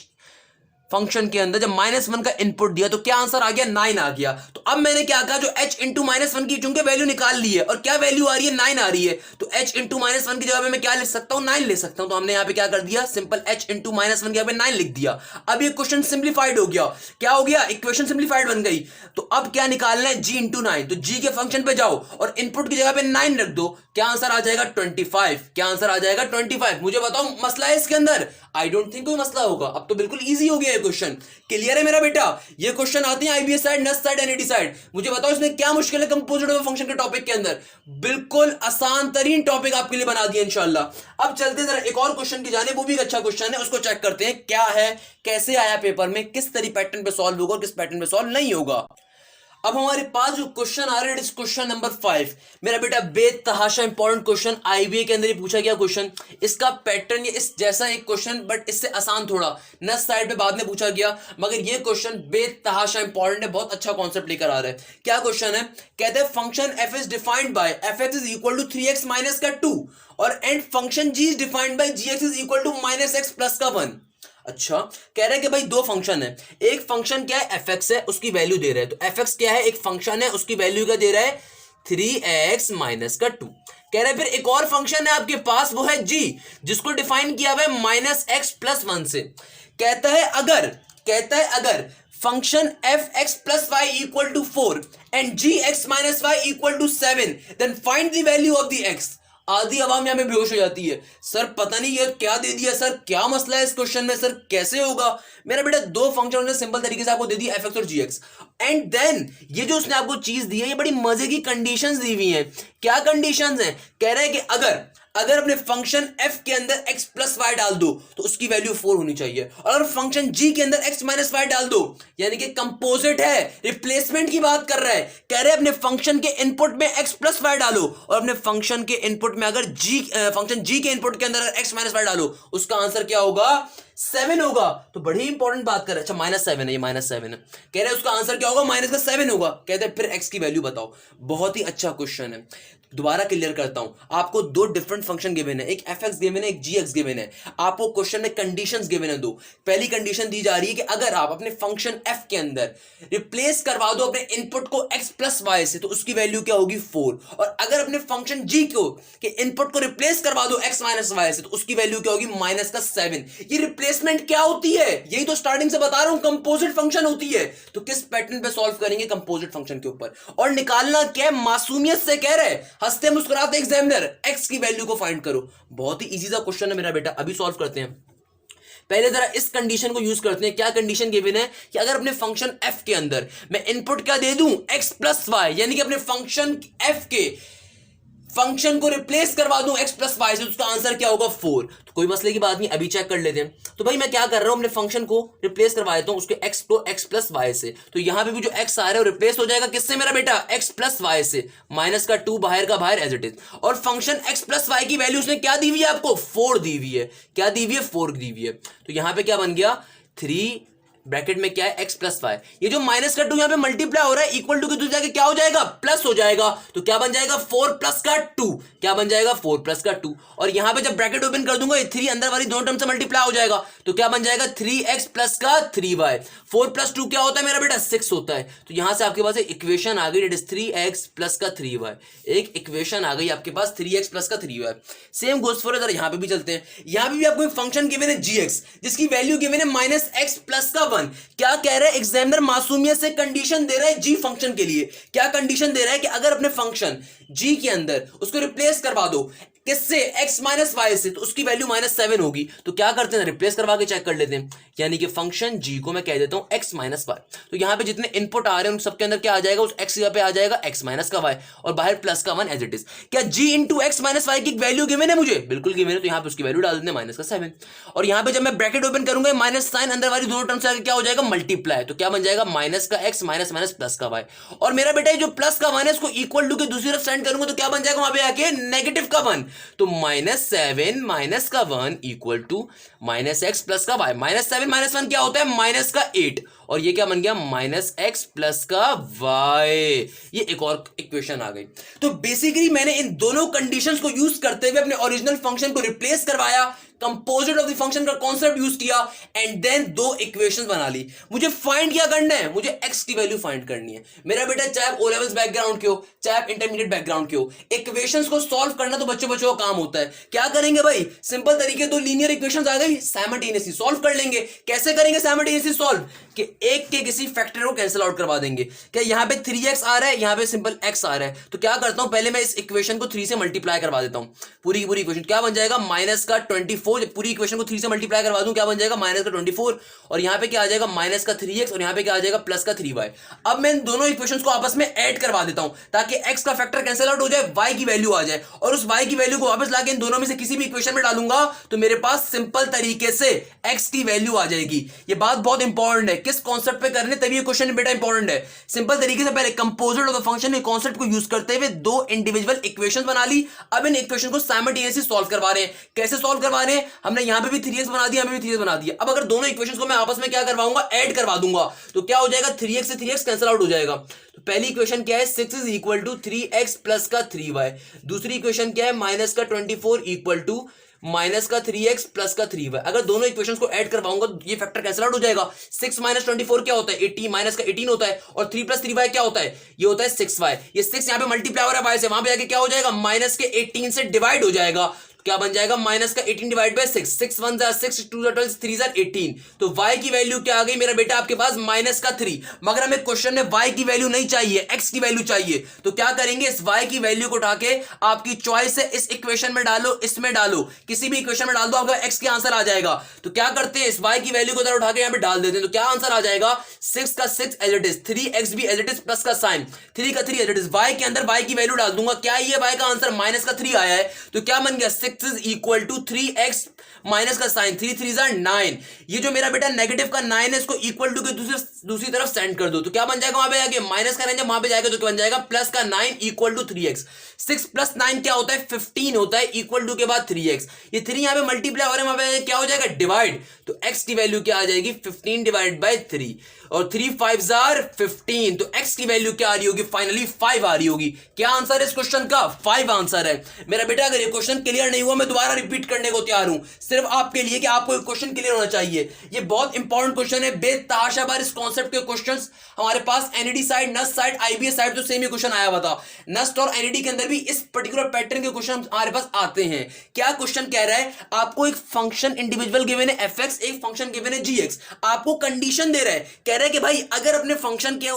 फंक्शन के अंदर जब -1 का इनपुट दिया तो क्या आंसर आ गया? 9 आ गया। तो अब मैंने क्या कहा, जो h इंटू -1 की चूंकि वैल्यू निकाल ली है और क्या वैल्यू आ रही है? 9 आ रही है, तो h इंटू -1 की जगह पे मैं क्या लिख सकता हूं? 9 लिख सकता हूं। तो हमने यहां पे क्या कर दिया? सिंपल h इंटू -1 की जगह पे 9 लिख दिया। अब ये क्वेश्चन सिंप्लीफाइड हो गया। क्या हो गया? इक्वेशन सिंप्लीफाइड बन गई। तो अब क्या निकालना है? g into 9। तो g के फंक्शन पे जाओ और इनपुट की जगह पे 9 रख दो। क्या आंसर आ जाएगा? 25। क्या आंसर आ जाएगा? 25। मुझे बताओ मसला है इसके अंदर? आई डोंट थिंक कोई मसला होगा। अब तो बिल्कुल ईजी हो गया ये क्वेश्चन। क्लियर है मेरा बेटा? ये क्वेश्चन आते हैं IBS side, Nernst side, NET side. मुझे बताओ इसमें क्या मुश्किल है कंपोजिट ऑफ फंक्शन के टॉपिक के अंदर? बिल्कुल आसान तरीन टॉपिक आपके लिए बना दिया इंशाल्लाह। अब चलते जरा एक और क्वेश्चन की जाने, वो भी एक अच्छा क्वेश्चन है, उसको चेक करते हैं क्या है, कैसे आया पेपर में, किस तरीके पैटर्न पे सॉल्व होगा और किस पैटर्न पे सॉल्व नहीं होगा। अब हमारे पास जो क्वेश्चन आ रहा है, क्वेश्चन नंबर 5। मेरा बेटा बेतहाशा इंपॉर्टेंट क्वेश्चन, आईबीए के अंदर ही पूछा गया क्वेश्चन। इसका पैटर्न ये इस जैसा एक क्वेश्चन, बट इससे आसान थोड़ा, नस साइड पे बाद में पूछा गया, मगर ये क्वेश्चन बेतहाशा इंपॉर्टेंट है, बहुत अच्छा कॉन्सेप्ट लेकर आ रहा है। क्या क्वेश्चन है? कहते हैं function f is defined by f(x) is equal to 3x minus का 2 और and function g is defined by gx is equal to -x plus का 1। अच्छा, कह रहे हैं कि भाई दो फंक्शन है, एक फंक्शन क्या है? fx है, उसकी वैल्यू दे रहे हैं। तो fx क्या है? एक फंक्शन है, उसकी वैल्यू क्या दे रहा है? 3x माइनस का 2। कह रहे हैं फिर एक और फंक्शन है आपके पास, वो है g, जिसको डिफाइन किया हुआ है -x प्लस 1 से। कहता है अगर function f(x plus y equal to 4 and gx minus y equal to 7 then find the value of the x। आधी आवाम यहां पे बेहोश हो जाती है, सर पता नहीं ये क्या दे दिया, सर क्या मसला है इस क्वेश्चन में, सर कैसे होगा? मेरा बेटा दो फंक्शन ने सिंपल तरीके से आपको दे दिया f(x) और gx, एंड देन ये जो उसने आपको चीज दी है, ये बड़ी मजे की कंडीशंस दी हुई हैं। क्या कंडीशंस हैं? कह रहा है कि अगर अपने फंक्शन f के अंदर x प्लस वाई डाल दो तो उसकी वैल्यू 4 होनी चाहिए, और अगर फंक्शन g के अंदर x माइनस वाई डाल दो, यानी कि कंपोजिट है, रिप्लेसमेंट की बात कर रहा है। कह रहे हैं अपने फंक्शन के इनपुट में x प्लस वाई डालो और अपने फंक्शन के इनपुट में अगर फंक्शन g के इनपुट के अंदर x माइनस वाई डालो, उसका आंसर क्या होगा? 7 होगा। तो बड़ी इंपॉर्टेंट बात कर रहे हैं। अच्छा -7 है, ये -7 है, कह रहे हैं उसका आंसर क्या होगा? -7 होगा। कहते हैं फिर x की वैल्यू बताओ। बहुत ही अच्छा क्वेश्चन है, दोबारा क्लियर करता हूं। आपको दो डिफरेंट फंक्शन गिवन है, एक f(x) गिवन है, एक gx गिवन है। आपको क्वेश्चन में कंडीशंस गिवन है दो। पहली कंडीशन दी जा रही है कि अगर आप अपने फंक्शन f के अंदर रिप्लेस करवा दो अपने इनपुट को x प्लस वाई से, तो उसकी वैल्यू क्या होगी? 4। और अगर अपने फंक्शन g को के इनपुट को रिप्लेस करवा दो x माइनस वाई से, तो उसकी वैल्यू क्या होगी? -7। ये रिप्लेसमेंट क्या होती है? यही तो स्टार्टिंग से बता रहा हूं, कंपोजिट फंक्शन होती है। तो किस पैटर्न पे सॉल्व करेंगे? कंपोजिट फंक्शन के ऊपर। और निकालना क्या है? मासूमियत से कह रहे हैं, हंसते मुस्कुराते एग्जामिनर, x की वैल्यू को फाइंड करो। बहुत ही इजी सा क्वेश्चन है मेरा बेटा, अभी सॉल्व करते हैं। पहले जरा इस कंडीशन को यूज करते हैं। क्या कंडीशन गिवन है कि अगर अपने फंक्शन f के अंदर मैं इनपुट क्या दे दूं? x प्लस वाई, यानी कि अपने फंक्शन f के फंक्शन को रिप्लेस करवा दूं x प्लस वाई से, तो उसका आंसर क्या होगा? 4। तो कोई मसले की बात नहीं, अभी चेक कर लेते हैं। तो भाई मैं क्या कर रहा हूं, अपने फंक्शन को रिप्लेस करवा देता हूं उसके x को x प्लस वाई से। तो यहां पे भी जो x आ रहा है वो रिप्लेस हो जाएगा किससे मेरा बेटा? x प्लस वाई से। माइनस का 2 बाहर का बाहर एज इट इज। और फंक्शन x प्लस वाई की वैल्यू उसने क्या दी हुई है आपको? 4 दी हुई है। क्या दी हुई है? 4 दी हुई है। तो यहां पे क्या बन गया? 3 ब्रैकेट में क्या है? x plus y. ये जो माइनस का 2 यहां पे मल्टीप्लाई हो रहा है, इक्वल टू के दूर जाके क्या हो जाएगा? प्लस हो जाएगा। तो क्या बन जाएगा? 4 प्लस का 2। क्या बन जाएगा? 4 प्लस का 2। और यहां पे जब ब्रैकेट ओपन कर दूंगा, ये 3 अंदर वाली दोनों टर्म से मल्टीप्लाई हो जाएगा। तो क्या बन जाएगा? 3x प्लस का 3y। 4 प्लस 2 क्या होता है मेरा बेटा? 6 होता है। तो यहां से आपके पास एक इक्वेशन आ गई, इट इज 3x प्लस का 3y। एक इक्वेशन आ गई आपके पास 3x प्लस का 3y। Same goes for other, यहां पे भी चलते हैं। यहां पे भी आपको एक फंक्शन गिवन है gx, जिसकी वैल्यू गिवन है -x प्लस का वन। क्या कह रहा है एग्जामिनर? मासूमियत से कंडीशन दे रहा है जी फंक्शन के लिए। क्या कंडीशन दे रहा है कि अगर अपने फंक्शन जी के अंदर उसको रिप्लेस करवा दो किससे? x माइनस वाई से, तो उसकी वैल्यू -7 होगी। तो क्या करते हैं, रिप्लेस करवा के चेक कर लेते हैं। यानी कि फंक्शन g को मैं कह देता हूं x माइनस वाई। तो यहां पे जितने इनपुट आ रहे हैं उन सबके अंदर क्या आ जाएगा? उस x पे आ जाएगा x माइनस का y और बाहर प्लस का 1 एज इट इज। क्या g into x minus y की वैल्यू गिवन है मुझे? बिल्कुल गिवन है। तो यहां पे उसकी वैल्यू डाल देते हैं -7। और यहां पे जब मैं ब्रैकेट ओपन करूंगा माइनस साइन अंदर वाली दोनों टर्म से आगे क्या हो जाएगा? मल्टीप्लाई। तो क्या बन जाएगा? माइनस का x माइनस माइनस प्लस का y। और मेरा बेटा जो प्लस का 1 है उसको इक्वल टू के दूसरी तरफ सेंड करूंगा तो क्या बन जाएगा वहां पे आके? नेगेटिव का 1। तो -7 माइनस का 1 इक्वल टू -x प्लस का y। -7 माइनस 1 क्या होता है? -8। और ये क्या बन गया? -x प्लस का y। ये एक और इक्वेशन आ गई। तो बेसिकली मैंने इन दोनों कंडीशंस को यूज करते हुए अपने ओरिजिनल फंक्शन को रिप्लेस करवाया, कंपोजिट ऑफ द फंक्शन का कॉन्सेप्ट यूज किया एंड देन दो इक्वेशंस बना ली। मुझे फाइंड क्या करना है? मुझे x की वैल्यू फाइंड करनी है। मेरा बेटा चाहे ओ लेवल्स बैकग्राउंड के हो, चाहे इंटरमीडिएट बैकग्राउंड के हो, इक्वेशंस को सॉल्व करना तो बच्चों का काम होता है। क्या करेंगे भाई? सिंपल तरीके, दो लीनियर इक्वेशंस आ गई, साइमल्टेनियसली सॉल्व कर लेंगे। कैसे करेंगे साइमल्टेनियसली सॉल्व? कि एक के किसी फैक्टर को कैंसिल आउट करवा देंगे। क्या यहां पे 3x आ रहा है, यहां पे सिंपल x आ रहा है, तो क्या करता हूं पहले मैं इस इक्वेशन को 3 से मल्टीप्लाई करवा देता हूं। पूरी की पूरी इक्वेशन क्या बन जाएगा? माइनस का 24। पूरी इक्वेशन को 3 से मल्टीप्लाई करवा दूं क्या बन जाएगा? माइनस का 24। और यहां पे क्या आ जाएगा? माइनस का 3x। और यहां पे क्या आ जाएगा? प्लस का 3y। अब मैं इन दोनों इक्वेशंस को आपस में ऐड करवा देता हूं ताकि x का फैक्टर कैंसिल आउट हो जाए, y की वैल्यू आ जाए। और उस y की वैल्यू को वापस लाके इन दोनों में से किसी भी इक्वेशन में डालूंगा तो मेरे पास सिंपल तरीके से x की वैल्यू आ जाएगी। ये बात बहुत इंपॉर्टेंट है। किस कॉन्सेप्ट पे करने तभी ये क्वेश्चन बेटा इंपॉर्टेंट है। सिंपल तरीके से पहले कंपोजिट ऑफ द फंक्शन के कॉन्सेप्ट को यूज करते हुए दो इंडिविजुअल इक्वेशंस बना ली। अब इन इक्वेशन को साइमल्टेनियसली सॉल्व करवा रहे हैं। कैसे सॉल्व करवा रहे हैं? हमने यहां पे भी 3x बना दिया, हमें भी 3x बना दिया। अब अगर दोनों इक्वेशंस को मैं आपस में क्या करवाऊंगा? ऐड करवा दूंगा। तो क्या हो जाएगा? 3x से 3x कैंसिल आउट हो जाएगा। तो पहली इक्वेशन क्या है? 6 is equal to 3x plus का 3y। दूसरी इक्वेशन क्या है? माइनस का 24 इक्वल टू माइनस का 3x प्लस का 3y। अगर दोनों इक्वेशंस को ऐड करवाऊंगा तो ये फैक्टर कैंसिल आउट हो जाएगा। 6 माइनस 24 क्या होता है? 18 माइनस का 18 होता है। और 3 प्लस 3y क्या होता है? ये होता है 6y। ये 6 यहां पे मल्टीप्लाई हो रहा है y से, वहां पे जाके क्या हो जाएगा? माइनस के 18 से डिवाइड हो जाएगा। क्या बन जाएगा? माइनस का 18 डिवाइड बाय 6। 6 1 जा 6, 2 जा 12, 3 जा 18। तो y की वैल्यू क्या आ गई मेरा बेटा आपके पास? माइनस का 3। मगर हमें क्वेश्चन में y की वैल्यू नहीं चाहिए, x की वैल्यू चाहिए। तो क्या करेंगे? इस y की वैल्यू को उठा के आपकी चॉइस है, इस इक्वेशन में डालो, इसमें डालो, किसी भी इक्वेशन में डाल दो, आपका x का आंसर आ जाएगा। तो क्या करते हैं? इस y की वैल्यू को इधर उठा के यहां पे डाल देते हैं। तो क्या आंसर आ जाएगा? 6 का 6 एज इट इज, 3x भी एज इट इज, प्लस का साइन 3 का 3 एज इट इज। y के अंदर y की वैल्यू डाल दूंगा। क्या ये y का आंसर माइनस का 3 आया है? तो क्या बन गया? 6 इज इक्वल 3x माइनस का साइन 3 3 9। ये जो मेरा बेटा नेगेटिव का 9 है इसको इक्वल टू के दूसरी तरफ सेंड कर दो। तो क्या बन जाएगा वहां पे जाके? माइनस का रेंज वहां पे जाएगा तो क्या बन जाएगा? प्लस का 9 इक्वल टू 3x। 6 प्लस 9 क्या होता है? 15 होता है, इक्वल टू के बाद 3x। ये 3 यहां पे मल्टीप्लाई हो रहा है, वहां पे क्या हो जाएगा? डिवाइड। तो x की वैल्यू क्या आ जाएगी? 15 डिवाइड बाय 3 और 3 5 जार 15। तो x की वैल्यू क्या आ रही होगी? फाइनली 5 आ रही होगी। क्या आंसर है इस क्वेश्चन का? 5 आंसर है मेरा बेटा। अगर ये क्वेश्चन क्लियर नहीं हुआ मैं दोबारा रिपीट करने को तैयार हूं, सिर्फ आपके लिए कि आपको एक क्वेश्चन क्लियर होना चाहिए। ये बहुत इंपॉर्टेंट क्वेश्चन है। बेतहाशा बार इस कॉन्सेप्ट के क्वेश्चंस हमारे पास NED side, Nernst side, IBS side तो सेम ही क्वेश्चन आया हुआ था। नस्ट और एनईडी के अंदर भी इस पर्टिकुलर पैटर्न के क्वेश्चन हमारे पास आते हैं। क्या क्वेश्चन कह रहा है? आपको एक फंक्शन इंडिविजुअल गिवन है fx, एक फंक्शन गिवन है gx। आपको कंडीशन दे रहा है, कह रहा है कि भाई अगर अपने फंक्शन के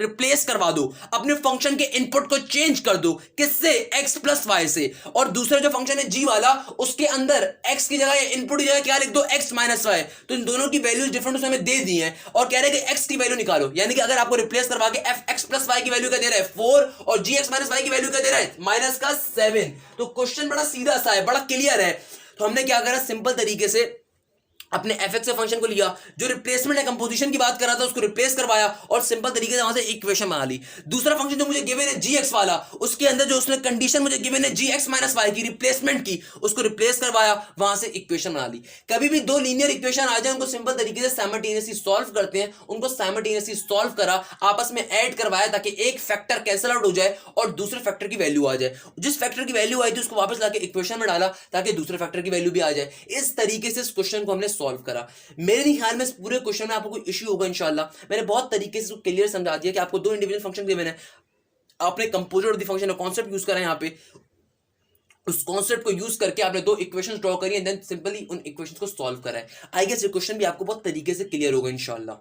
रिप्लेस करवा दो, अपने फंक्शन के इनपुट को चेंज कर दो, किससे? x प्लस वाई से। और दूसरा जो फंक्शन है g वाला, उसके अंदर x की जगह इनपुट की जगह क्या लिख दो? x minus y. तो इन दोनों की वैल्यूज डिफरेंट उसमें दे दी है और कह रहे हैं कि x की वैल्यू निकालो। यानी कि अगर आपको रिप्लेस करवा के fx प्लस वाई की वैल्यू क्या दे रहा है? 4 और gx माइनस वाई की वैल्यू क्या दे रहा है? माइनस का 7। तो क्वेश्चन बड़ा सीधा सा है, बड़ा क्लियर है। तो हमने क्या करा? सिंपल तरीके से अपने fx फंक्शन को लिया, जो रिप्लेसमेंट है कंपोजिशन की बात कर रहा था उसको रिप्लेस करवाया और सिंपल तरीके से वहां से इक्वेशन बना ली। दूसरा फंक्शन जो मुझे गिवन है gx वाला, उसके अंदर जो उसने कंडीशन मुझे गिवन है gx माइनस वाई की रिप्लेसमेंट की, उसको रिप्लेस करवाया, वहां से इक्वेशन बना ली। कभी भी दो लीनियर इक्वेशन आ जाए उनको सिंपल तरीके से साइमल्टेनियसली सॉल्व करते हैं। उनको साइमल्टेनियसली सॉल्व करा, आपस में ऐड करवाया ताकि एक फैक्टर कैंसिल आउट हो जाए और दूसरे फैक्टर की वैल्यू आ जाए। जिस फैक्टर की वैल्यू आई थी उसको वापस लाके इक्वेशन में डाला ताकि दूसरे फैक्टर की वैल्यू भी आ जाए। इस तरीके से इस क्वेश्चन को हमने सॉल्व करा। मेरे नहीं ख्याल में इस पूरे क्वेश्चन में आपको कोई इश्यू होगा इंशाल्लाह। मैंने बहुत तरीके से क्लियर समझा दिया कि आपको दो इंडिविजुअल फंक्शन गिवन है, आपने कंपोजिट ऑफ द फंक्शन का कांसेप्ट यूज करा है यहाँ पे, उस कॉन्सेप्ट को यूज करके आपने दो इक्वेशंस ड्रॉ करी एंड देन सिंपली उन इक्वेशंस को सॉल्व करा है। आई गेस ये क्वेश्चन भी आपको बहुत तरीके से क्लियर होगा इंशाल्लाह।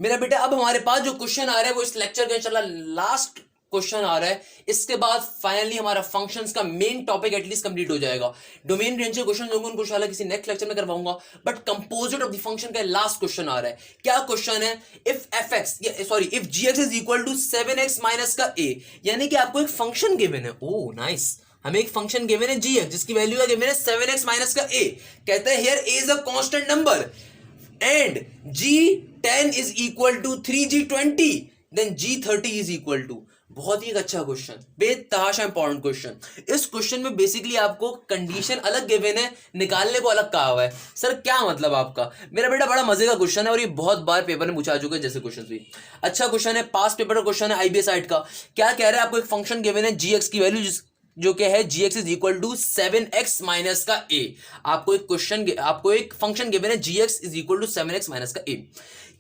मेरा बेटा अब हमारे पास जो क्वेश्चन आ रहा है वो इस लेक्चर का इंशाल्लाह लास्ट क्वेश्चन आ रहा है। इसके बाद फाइनली हमारा फंक्शंस का मेन टॉपिक एटलीस्ट कंप्लीट हो जाएगा। डोमेन रेंज के क्वेश्चन होंगे उनको इंशाल्लाह किसी नेक्स्ट लेक्चर में करवाऊंगा, but composite of the function का लास्ट क्वेश्चन आ रहा है। क्या क्वेश्चन है? If if gx is equal to 7x minus का a, यानी कि आपको एक फंक्शन गिवन है। ओह नाइस, हमें एक फंक्शन गिवन है gx जिसकी वैल्यू गिवन है 7x माइनस का a। कहता है here a is a constant number and g10 is equal to 3g20 then g30 is equal to। बहुत ही एक अच्छा क्वेश्चन, बेतहाशा इंपॉर्टेंट क्वेश्चन। इस क्वेश्चन में बेसिकली आपको कंडीशन अलग गिवन है, निकालने को अलग कहा हुआ है। सर क्या मतलब आपका? मेरा बेटा बड़ा मजे का क्वेश्चन है और ये बहुत बार पेपर में पूछा चुका है जैसे क्वेश्चन भी। अच्छा क्वेश्चन है, पास पेपर का क्वेश्चन है आईबीएस साइट का। क्या कह रहा है? आपको एक फंक्शन गिवन है gx की वैल्यू जो क्या है gx is equal to 7x minus का a। आपको एक फंक्शन गिवन है gx is equal to 7x minus का a।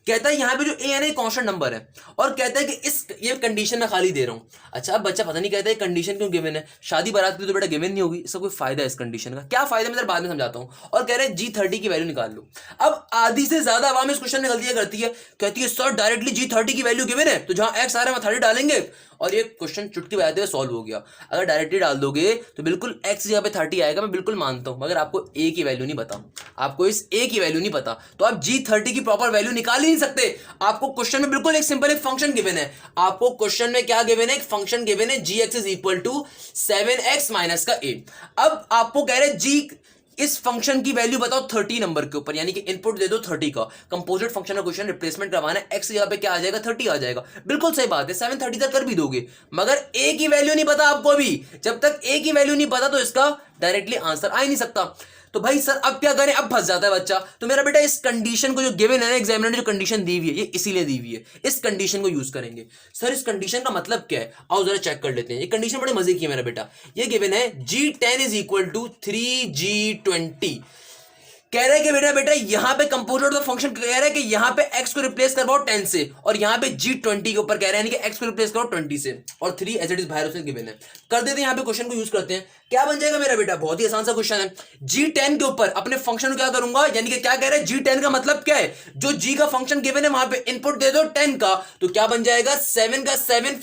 कहता है यहां पे जो a है ना कांस्टेंट नंबर है और कहता है कि ये कंडीशन में खाली दे रहा हूं। अच्छा अब बच्चा पता नहीं कहता है कंडीशन क्यों गिवन है, शादी बारात के लिए तो बेटा गिवन नहीं होगी, इसका कोई फायदा है इस कंडीशन का? क्या फायदा मैं बाद में समझाता हूं। और कह रहे हैं g30 की वैल्यू निकाल लो। अब आधी से ज्यादा आवाम इस क्वेश्चन में गलतियां करती है, कहती है सर डायरेक्टली g30 की वैल्यू गिवन है तो जहां x आ रहा है वहां 30 डालेंगे और ये क्वेश्चन चुटकी बजाते हुए सॉल्व हो गया। अगर डायरेक्टली डाल दोगे तो बिल्कुल x की जगह पे 30 आएगा, मैं बिल्कुल मानता हूं, मगर आपको a की वैल्यू नहीं पता, आपको इस a की वैल्यू नहीं पता तो आप g30 की प्रॉपर वैल्यू निकाल ही नहीं सकते। आपको क्वेश्चन में बिल्कुल एक सिंपल एक फंक्शन गिवन है। आपको क्वेश्चन में क्या गिवन है? एक फंक्शन गिवन है gx is equal to 7x minus का a। अब आपको कह रहे हैं g इस फंक्शन की वैल्यू बताओ 30 नंबर के ऊपर, यानी कि इनपुट दे दो 30 का। कंपोजिट फंक्शन का क्वेश्चन रिप्लेसमेंट करवाना है, x की जगह पे क्या आ जाएगा? 30 आ जाएगा। बिल्कुल सही बात है, 730 तक कर भी दोगे, मगर a की वैल्यू नहीं पता आपको अभी। जब तक a की वैल्यू नहीं पता तो इसका डायरेक्टली आंसर आ ही नहीं सकता। तो भाई सर अब क्या करें? अब फंस जाता है बच्चा। तो मेरा बेटा इस कंडीशन को जो गिवन है ना, एग्जामिनर ने जो कंडीशन दी हुई है ये इसीलिए दी हुई है, इस कंडीशन को यूज करेंगे। सर इस कंडीशन का मतलब क्या है? आओ जरा चेक कर लेते हैं। ये कंडीशन बड़े मजे की है मेरा बेटा। ये गिवन है g10 is equal to 3g20। कह रहा है कि बेटा यहां पे कंपोजिट ऑफ फंक्शन कह रहा है कि यहां पे x को रिप्लेस करवाओ 10 से और यहां पे g20 के ऊपर कह रहा है यानी कि x को रिप्लेस करो 20 से और 3 एज इट इज बाहर उसने गिवन है। कर देते हैं यहां पे क्वेश्चन को यूज करते हैं। क्या बन जाएगा मेरा बेटा? बहुत ही आसान सा क्वेश्चन है। g10 के ऊपर अपने फंक्शन को क्या करूंगा, यानी कि क्या कह रहा है g10 का मतलब क्या है? जो g का फंक्शन गिवन है वहां पे इनपुट दे दो 10 का, तो क्या बन जाएगा? 7 का 7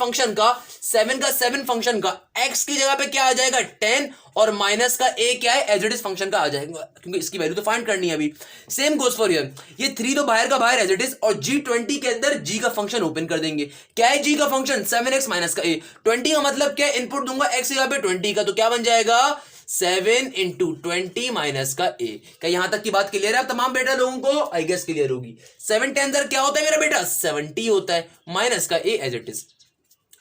फंक्शन का x की जगह पे क्या आ जाएगा? 10 और माइनस का a क्या है? एज इट इज फंक्शन का आ जाएगा, क्योंकि इसकी वैल्यू तो फाइंड करनी है अभी। सेम गोज फॉर हियर, ये 3 तो बाहर का बाहर एज इट इज और g20 के अंदर g का फंक्शन ओपन कर देंगे। क्या है g का फंक्शन? 7x माइनस का a। 20 का मतलब क्या है? इनपुट दूंगा x की जगह पे 20 का, तो क्या बन जाएगा? 7 इंटू 20 माइनस का a। क्या यहां तक की बात क्लियर है आप तमाम बेटा लोगों को? आई गेस क्लियर होगी। 7 10 अंदर क्या होता है मेरा बेटा? 70 होता है, माइनस का a एज इट इज।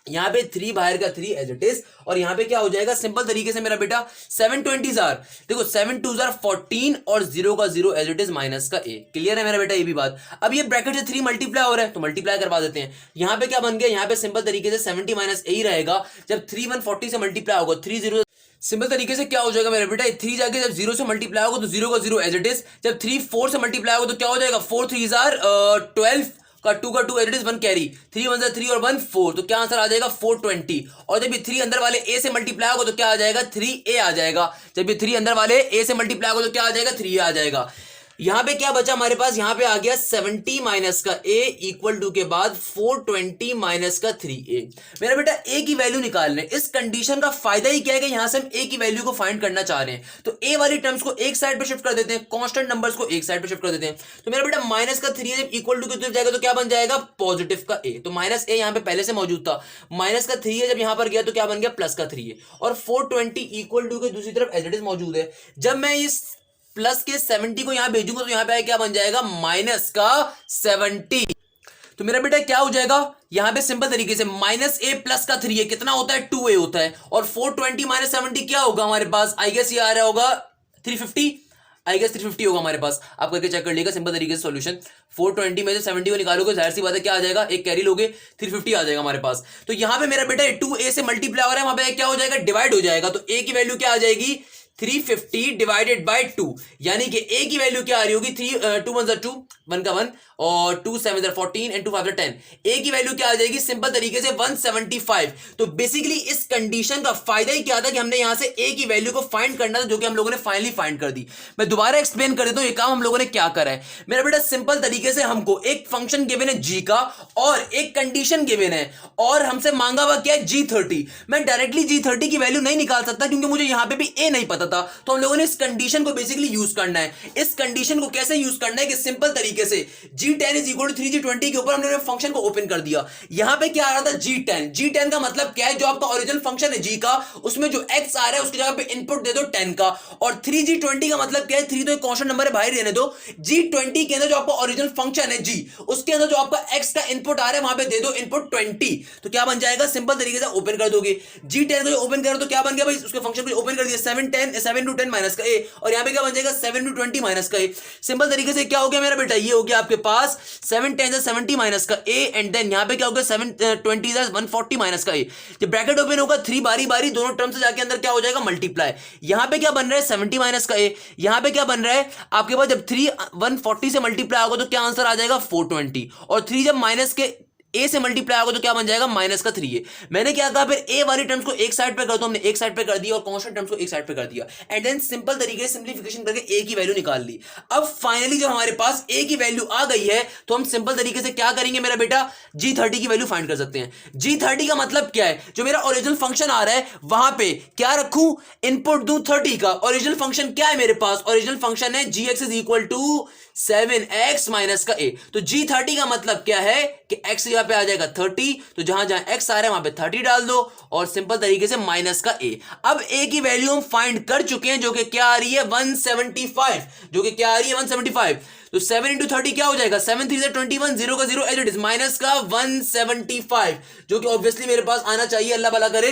यहां पे 3 बाहर का 3 एज इट इज और यहां पे क्या हो जाएगा? सिंपल तरीके से मेरा बेटा 720 देखो 7 2 14 और 0 का 0 एज इट इज माइनस का a। क्लियर है मेरा बेटा ये भी बात? अब ये ब्रैकेट से 3 मल्टीप्लाई हो रहा है तो मल्टीप्लाई करवा देते हैं। यहां पे क्या बन गया? यहां पे सिंपल तरीके से 70 माइनस a ही रहेगा। जब 3 140 से मल्टीप्लाई होगा 3 0, सिंपल तरीके से क्या हो जाएगा मेरा बेटा? 3 जाके जब 0 से मल्टीप्लाई होगा तो 0 का 0 एज इट इज। जब 3 4 से मल्टीप्लाई होगा तो क्या हो जाएगा? 4 3 12 का 2 का 2 एज इट इज 1 कैरी, 3 1 3 और 1 4, तो क्या आंसर आ जाएगा? 420। और जब ये 3 अंदर वाले a से मल्टीप्लाई होगा तो क्या आ जाएगा? 3a आ जाएगा। जब ये 3 अंदर वाले a से मल्टीप्लाई होगा तो क्या आ जाएगा? 3a आ जाएगा। यहां पे क्या बचा हमारे पास? यहां पे आ गया 70 माइनस का a इक्वल टू के बाद 420 माइनस का 3a। मेरा बेटा a की वैल्यू निकालने, इस कंडीशन का फायदा ही क्या है कि यहां से हम a की वैल्यू को फाइंड करना चाह रहे हैं, तो a वाली टर्म्स को एक साइड पे शिफ्ट कर देते हैं, कांस्टेंट नंबर्स को एक साइड पे शिफ्ट कर देते हैं। तो मेरा बेटा माइनस का 3 जब इक्वल टू की तरफ जाएगा तो क्या बन जाएगा? पॉजिटिव का a। तो माइनस a यहां पे पहले से मौजूद था, माइनस का 3 जब यहां पर गया तो क्या बन गया? प्लस का 3 और 420 इक्वल टू के दूसरी तरफ एज इट इज मौजूद है। जब मैं इस प्लस के 70 को यहां भेजूंगा तो यहां पे क्या बन जाएगा? माइनस का 70। तो मेरा बेटा क्या हो जाएगा? यहां पे सिंपल तरीके से माइनस a प्लस का 3 है, कितना होता है? 2a होता है। और 420 माइनस 70 क्या होगा हमारे पास? आई गेस ये आ रहा होगा 350। आई गेस 350 होगा हमारे पास। आप करके चेक कर लीजिएगा सिंपल तरीके से सॉल्यूशन। 420 में से 70 को निकालोगे जाहिर सी बात है क्या आ जाएगा? एक कैरी लोगे 350 आ जाएगा हमारे पास। तो यहां पे मेरा बेटा 2a से मल्टीप्लाई हो रहा है, वहां पे क्या हो जाएगा? डिवाइड हो जाएगा। तो a की वैल्यू क्या आ जाएगी? 350 डिवाइडेड बाय 2, यानी कि a की वैल्यू क्या आ रही होगी, 3 2 1 2, 1 का 1 और 2 7 14 एंड 2 5 10, a की वैल्यू क्या आ जाएगी सिंपल तरीके से 175। तो बेसिकली इस कंडीशन का फायदा ही क्या था कि हमने यहां से a की वैल्यू को फाइंड करना था, जो कि हम लोगों ने फाइनली फाइंड कर दी। मैं दोबारा एक्सप्लेन कर देता हूं ये काम हम लोगों ने क्या करा है। मेरा बेटा सिंपल तरीके से हमको एक फंक्शन गिवन है g का और एक कंडीशन गिवन है और हमसे मांगा हुआ क्या है g30। मैं डायरेक्टली g30 की वैल्यू नहीं निकाल सकता क्योंकि मुझे यहां पे भी a नहीं पता था, तो हम लोगों ने इस कंडीशन को बेसिकली यूज करना है। इस कंडीशन को कैसे यूज करना है कि सिंपल तरीके से g10 is equal to 3g20 के ऊपर हमने फंक्शन को ओपन कर दिया। यहां पे क्या आ रहा था g10, g10 का मतलब क्या है, जो आपका ओरिजिनल फंक्शन है g का उसमें जो x आ रहा है उसकी जगह पे इनपुट दे दो 10 का, और 3g20 का मतलब क्या है, 3 तो एक कांस्टेंट नंबर है बाहर रहने दो, g20 के अंदर जो आपका ओरिजिनल फंक्शन है g उसके अंदर जो आपका x का इनपुट आ रहा है वहां पे दे दो इनपुट 20। तो क्या बन जाएगा, सिंपल तरीके से ओपन कर दोगे g10 को ओपन करो तो क्या बन गया भाई, उसके फंक्शन को ओपन कर दिया 7 to 10 माइनस का a, और यहां पे क्या बन जाएगा 7 to 20 माइनस का a। सिंपल तरीके से क्या हो गया मेरा बेटा, ये हो गया आपके पास 7 10 70 माइनस का a, एंड देन यहां पे क्या हो गया 7 20 140 माइनस का a। जब ब्रैकेट ओपन होगा 3 बारी बारी दोनों टर्म से जाके अंदर क्या हो जाएगा मल्टीप्लाई। यहां पे क्या बन रहा है 70 माइनस का a, यहां पे क्या बन रहा है आपके पास, जब 3 140 से मल्टीप्लाई होगा तो क्या आंसर आ जाएगा 420, और 3 जब माइनस के ए से मल्टीप्लाई होगा तो क्या बन जाएगा माइनस का 3a। मैंने क्या कहा, फिर ए वाली टर्म्स को एक साइड पे कर दो, हमने एक साइड पे कर दिया और कांस्टेंट टर्म्स को एक साइड पे कर दिया, एंड देन सिंपल तरीके से सिंपलीफिकेशन करके ए की वैल्यू निकाल ली। अब फाइनली जब हमारे पास ए की वैल्यू आ गई है तो हम सिंपल तरीके से क्या करेंगे मेरा बेटा, g30 की वैल्यू फाइंड कर सकते हैं। g30 का मतलब क्या है, जो मेरा ओरिजिनल फंक्शन आ रहा है वहां पे क्या रखूं, इनपुट दूं 30 का। ओरिजिनल फंक्शन क्या है मेरे पास, ओरिजिनल फंक्शन है gx is equal to 7x minus का a। तो g30 का मतलब क्या है कि x यहाँ पे आ जाएगा 30, तो जहां जहां x आ रहा है वहां पे 30 डाल दो और सिंपल तरीके से माइनस का a। अब a की वैल्यू हम फाइंड कर चुके हैं जो कि क्या आ रही है 175, जो कि क्या आ रही है 175। तो 7 इंटू 30 क्या हो जाएगा, 7 3 21, 0 का 0 एज इट इज, माइनस का 175, जो कि ऑब्वियसली मेरे पास आना चाहिए, अल्लाह भला करे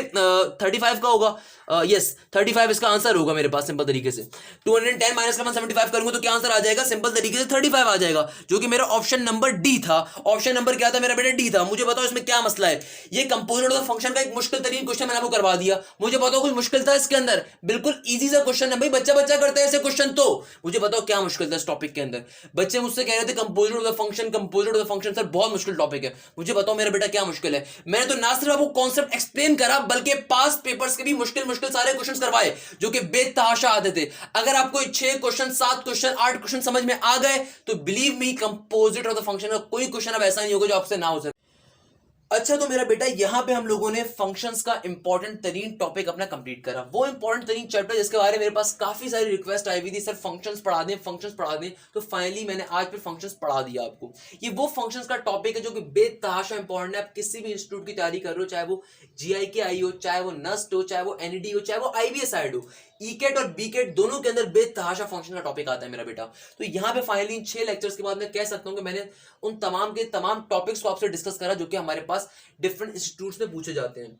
35 का होगा। यस 35 इसका आंसर होगा मेरे पास सिंपल तरीके से। 210 माइनस का 175 करूंगा तो क्या आंसर आ जाएगा, सिंपल तरीके से 35 आ जाएगा, जो कि मेरा ऑप्शन नंबर डी था। ऑप्शन नंबर क्या था मेरा बेटा, डी था। मुझे बताओ इसमें क्या मसला है, ये कंपोजिट ऑफ फंक्शन का एक मुश्किल तरीन क्वेश्चन मैंने आपको करवा दिया। मुझे बताओ कुछ मुश्किल था इसके अंदर, बिल्कुल इजी सा क्वेश्चन है भाई, बच्चा बच्चा करता है ऐसे क्वेश्चन। तो मुझे बताओ क्या मुश्किल था इस टॉपिक के अंदर। बच्चे मुझसे कह रहे थे composite of the function, composite of the function sir बहुत मुश्किल टॉपिक है। मुझे बताओ मेरा बेटा क्या मुश्किल है। मैंने तो ना सिर्फ आपको कॉन्सेप्ट एक्सप्लेन करा बल्कि पास्ट पेपर्स के भी मुश्किल मुश्किल सारे क्वेश्चन करवाए जो कि बेतहाशा आते थे। अगर आपको 6 क्वेश्चन 7 क्वेश्चन 8 क्वेश्चन समझ में आ गए तो believe me composite of the function का कोई क्वेश्चन अब ऐसा नहीं होगा जो आपसे ना हो सके। अच्छा तो मेरा बेटा यहां पे हम लोगों ने फंक्शंस का इंपॉर्टेंट तरीन टॉपिक अपना कंप्लीट करा, वो इंपॉर्टेंट तरीन चैप्टर जिसके बारे में मेरे पास काफी सारी रिक्वेस्ट आई हुई थी, सर फंक्शंस पढ़ा दें फंक्शंस पढ़ा दें। तो फाइनली मैंने आज फिर फंक्शंस पढ़ा दिया आपको। ये वो फंक्शंस का टॉपिक है जो कि बेतहाशा इंपॉर्टेंट है। आप किसी भी इंस्टीट्यूट की तैयारी कर रहे हो, चाहे वो GIK हो, चाहे वो नस्ट हो, चाहे वो NED हो, चाहे वो IBS हो, ईकेट और बीकेट दोनों के अंदर बेतहाशा फंक्शन का टॉपिक आता है मेरा बेटा। तो यहाँ पे फाइनली इन 6 लेक्चर्स के बाद मैं कह सकता हूँ कि मैंने उन तमाम के तमाम टॉपिक्स को आपसे डिस्कस करा जो कि हमारे पास डिफरेंट इंस्टीट्यूट्स में पूछे जाते हैं।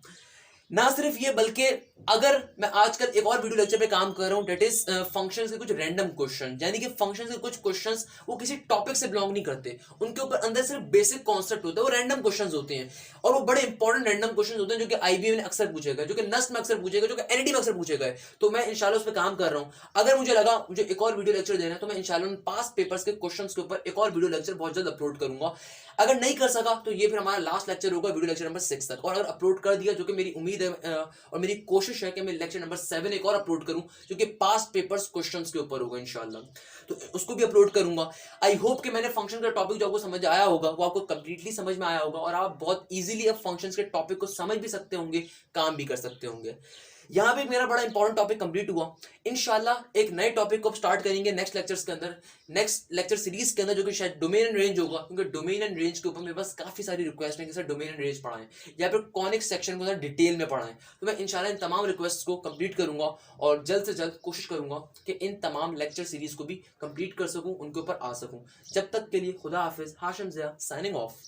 ना सिर्फ ये बल्कि अगर मैं आजकल एक और वीडियो लेक्चर पे काम कर रहा हूं, डेट इज फंक्शंस के कुछ रैंडम क्वेश्चन, यानी कि फंक्शंस के कुछ क्वेश्चंस वो किसी टॉपिक से बिलोंग नहीं करते, उनके ऊपर अंदर सिर्फ बेसिक कॉन्सेप्ट होता है, वो रैंडम क्वेश्चंस होते हैं और वो बड़े इंपॉर्टेंट रैंडम क्वेश्चंस होते हैं जो कि IBM में अक्सर पूछेगा, जो कि नस्ट में अक्सर पूछेगा, जो कि NED में अक्सर पूछेगा। तो मैं इंशाल्लाह उस पर काम कर रहा हूं। अगर मुझे लगा मुझे एक और वीडियो लेक्चर देना है तो मैं इंशाल्लाह उन पास्ट पेपर्स के क्वेश्चंस के ऊपर एक और वीडियो लेक्चर बहुत जल्द अपलोड करूंगा। अगर नहीं कर सका तो ये फिर हमारा लास्ट लेक्चर होगा वीडियो लेक्चर नंबर 6 तक, और अगर अपलोड कर दिया जो कि मेरी उम्मीद है और मेरी कोशिश है कि मैं लेक्चर नंबर 7 एक और अपलोड करूं जो कि पास्ट पेपर्स क्वेश्चंस के ऊपर होगा इंशाल्लाह, तो उसको भी अपलोड करूंगा। आई होप कि मैंने फंक्शन का टॉपिक जो आपको समझ आया होगा वो आपको कंप्लीटली समझ में आया होगा और आप बहुत इजीली अब फंक्शंस के टॉपिक को समझ भी सकते होंगे, काम भी कर सकते होंगे। यहाँ पे मेरा बड़ा इंपॉर्टेंट टॉपिक कंप्लीट हुआ। इंशाल्लाह एक नए टॉपिक को स्टार्ट करेंगे नेक्स्ट लेक्चर्स के अंदर, नेक्स्ट लेक्चर सीरीज के अंदर, जो कि शायद डोमेन एंड रेंज होगा, क्योंकि डोमेन एंड रेंज के ऊपर मेरे पास काफी सारी रिक्वेस्ट है कि सर डोमेन एंड रेंज पढ़ाएं या फिर कॉनिक सेक्शन को डिटेल में पढ़ाएं। तो मैं इंशाल्लाह इन तमाम रिक्वेस्ट को कंप्लीट करूंगा और जल्द से जल्द कोशिश करूंगा कि इन तमाम लेक्चर सीरीज को भी कंप्लीट कर सकूं, उनके ऊपर आ सकूं। जब तक के लिए खुदा हाफिज, हाशिम ज़िया साइनिंग ऑफ।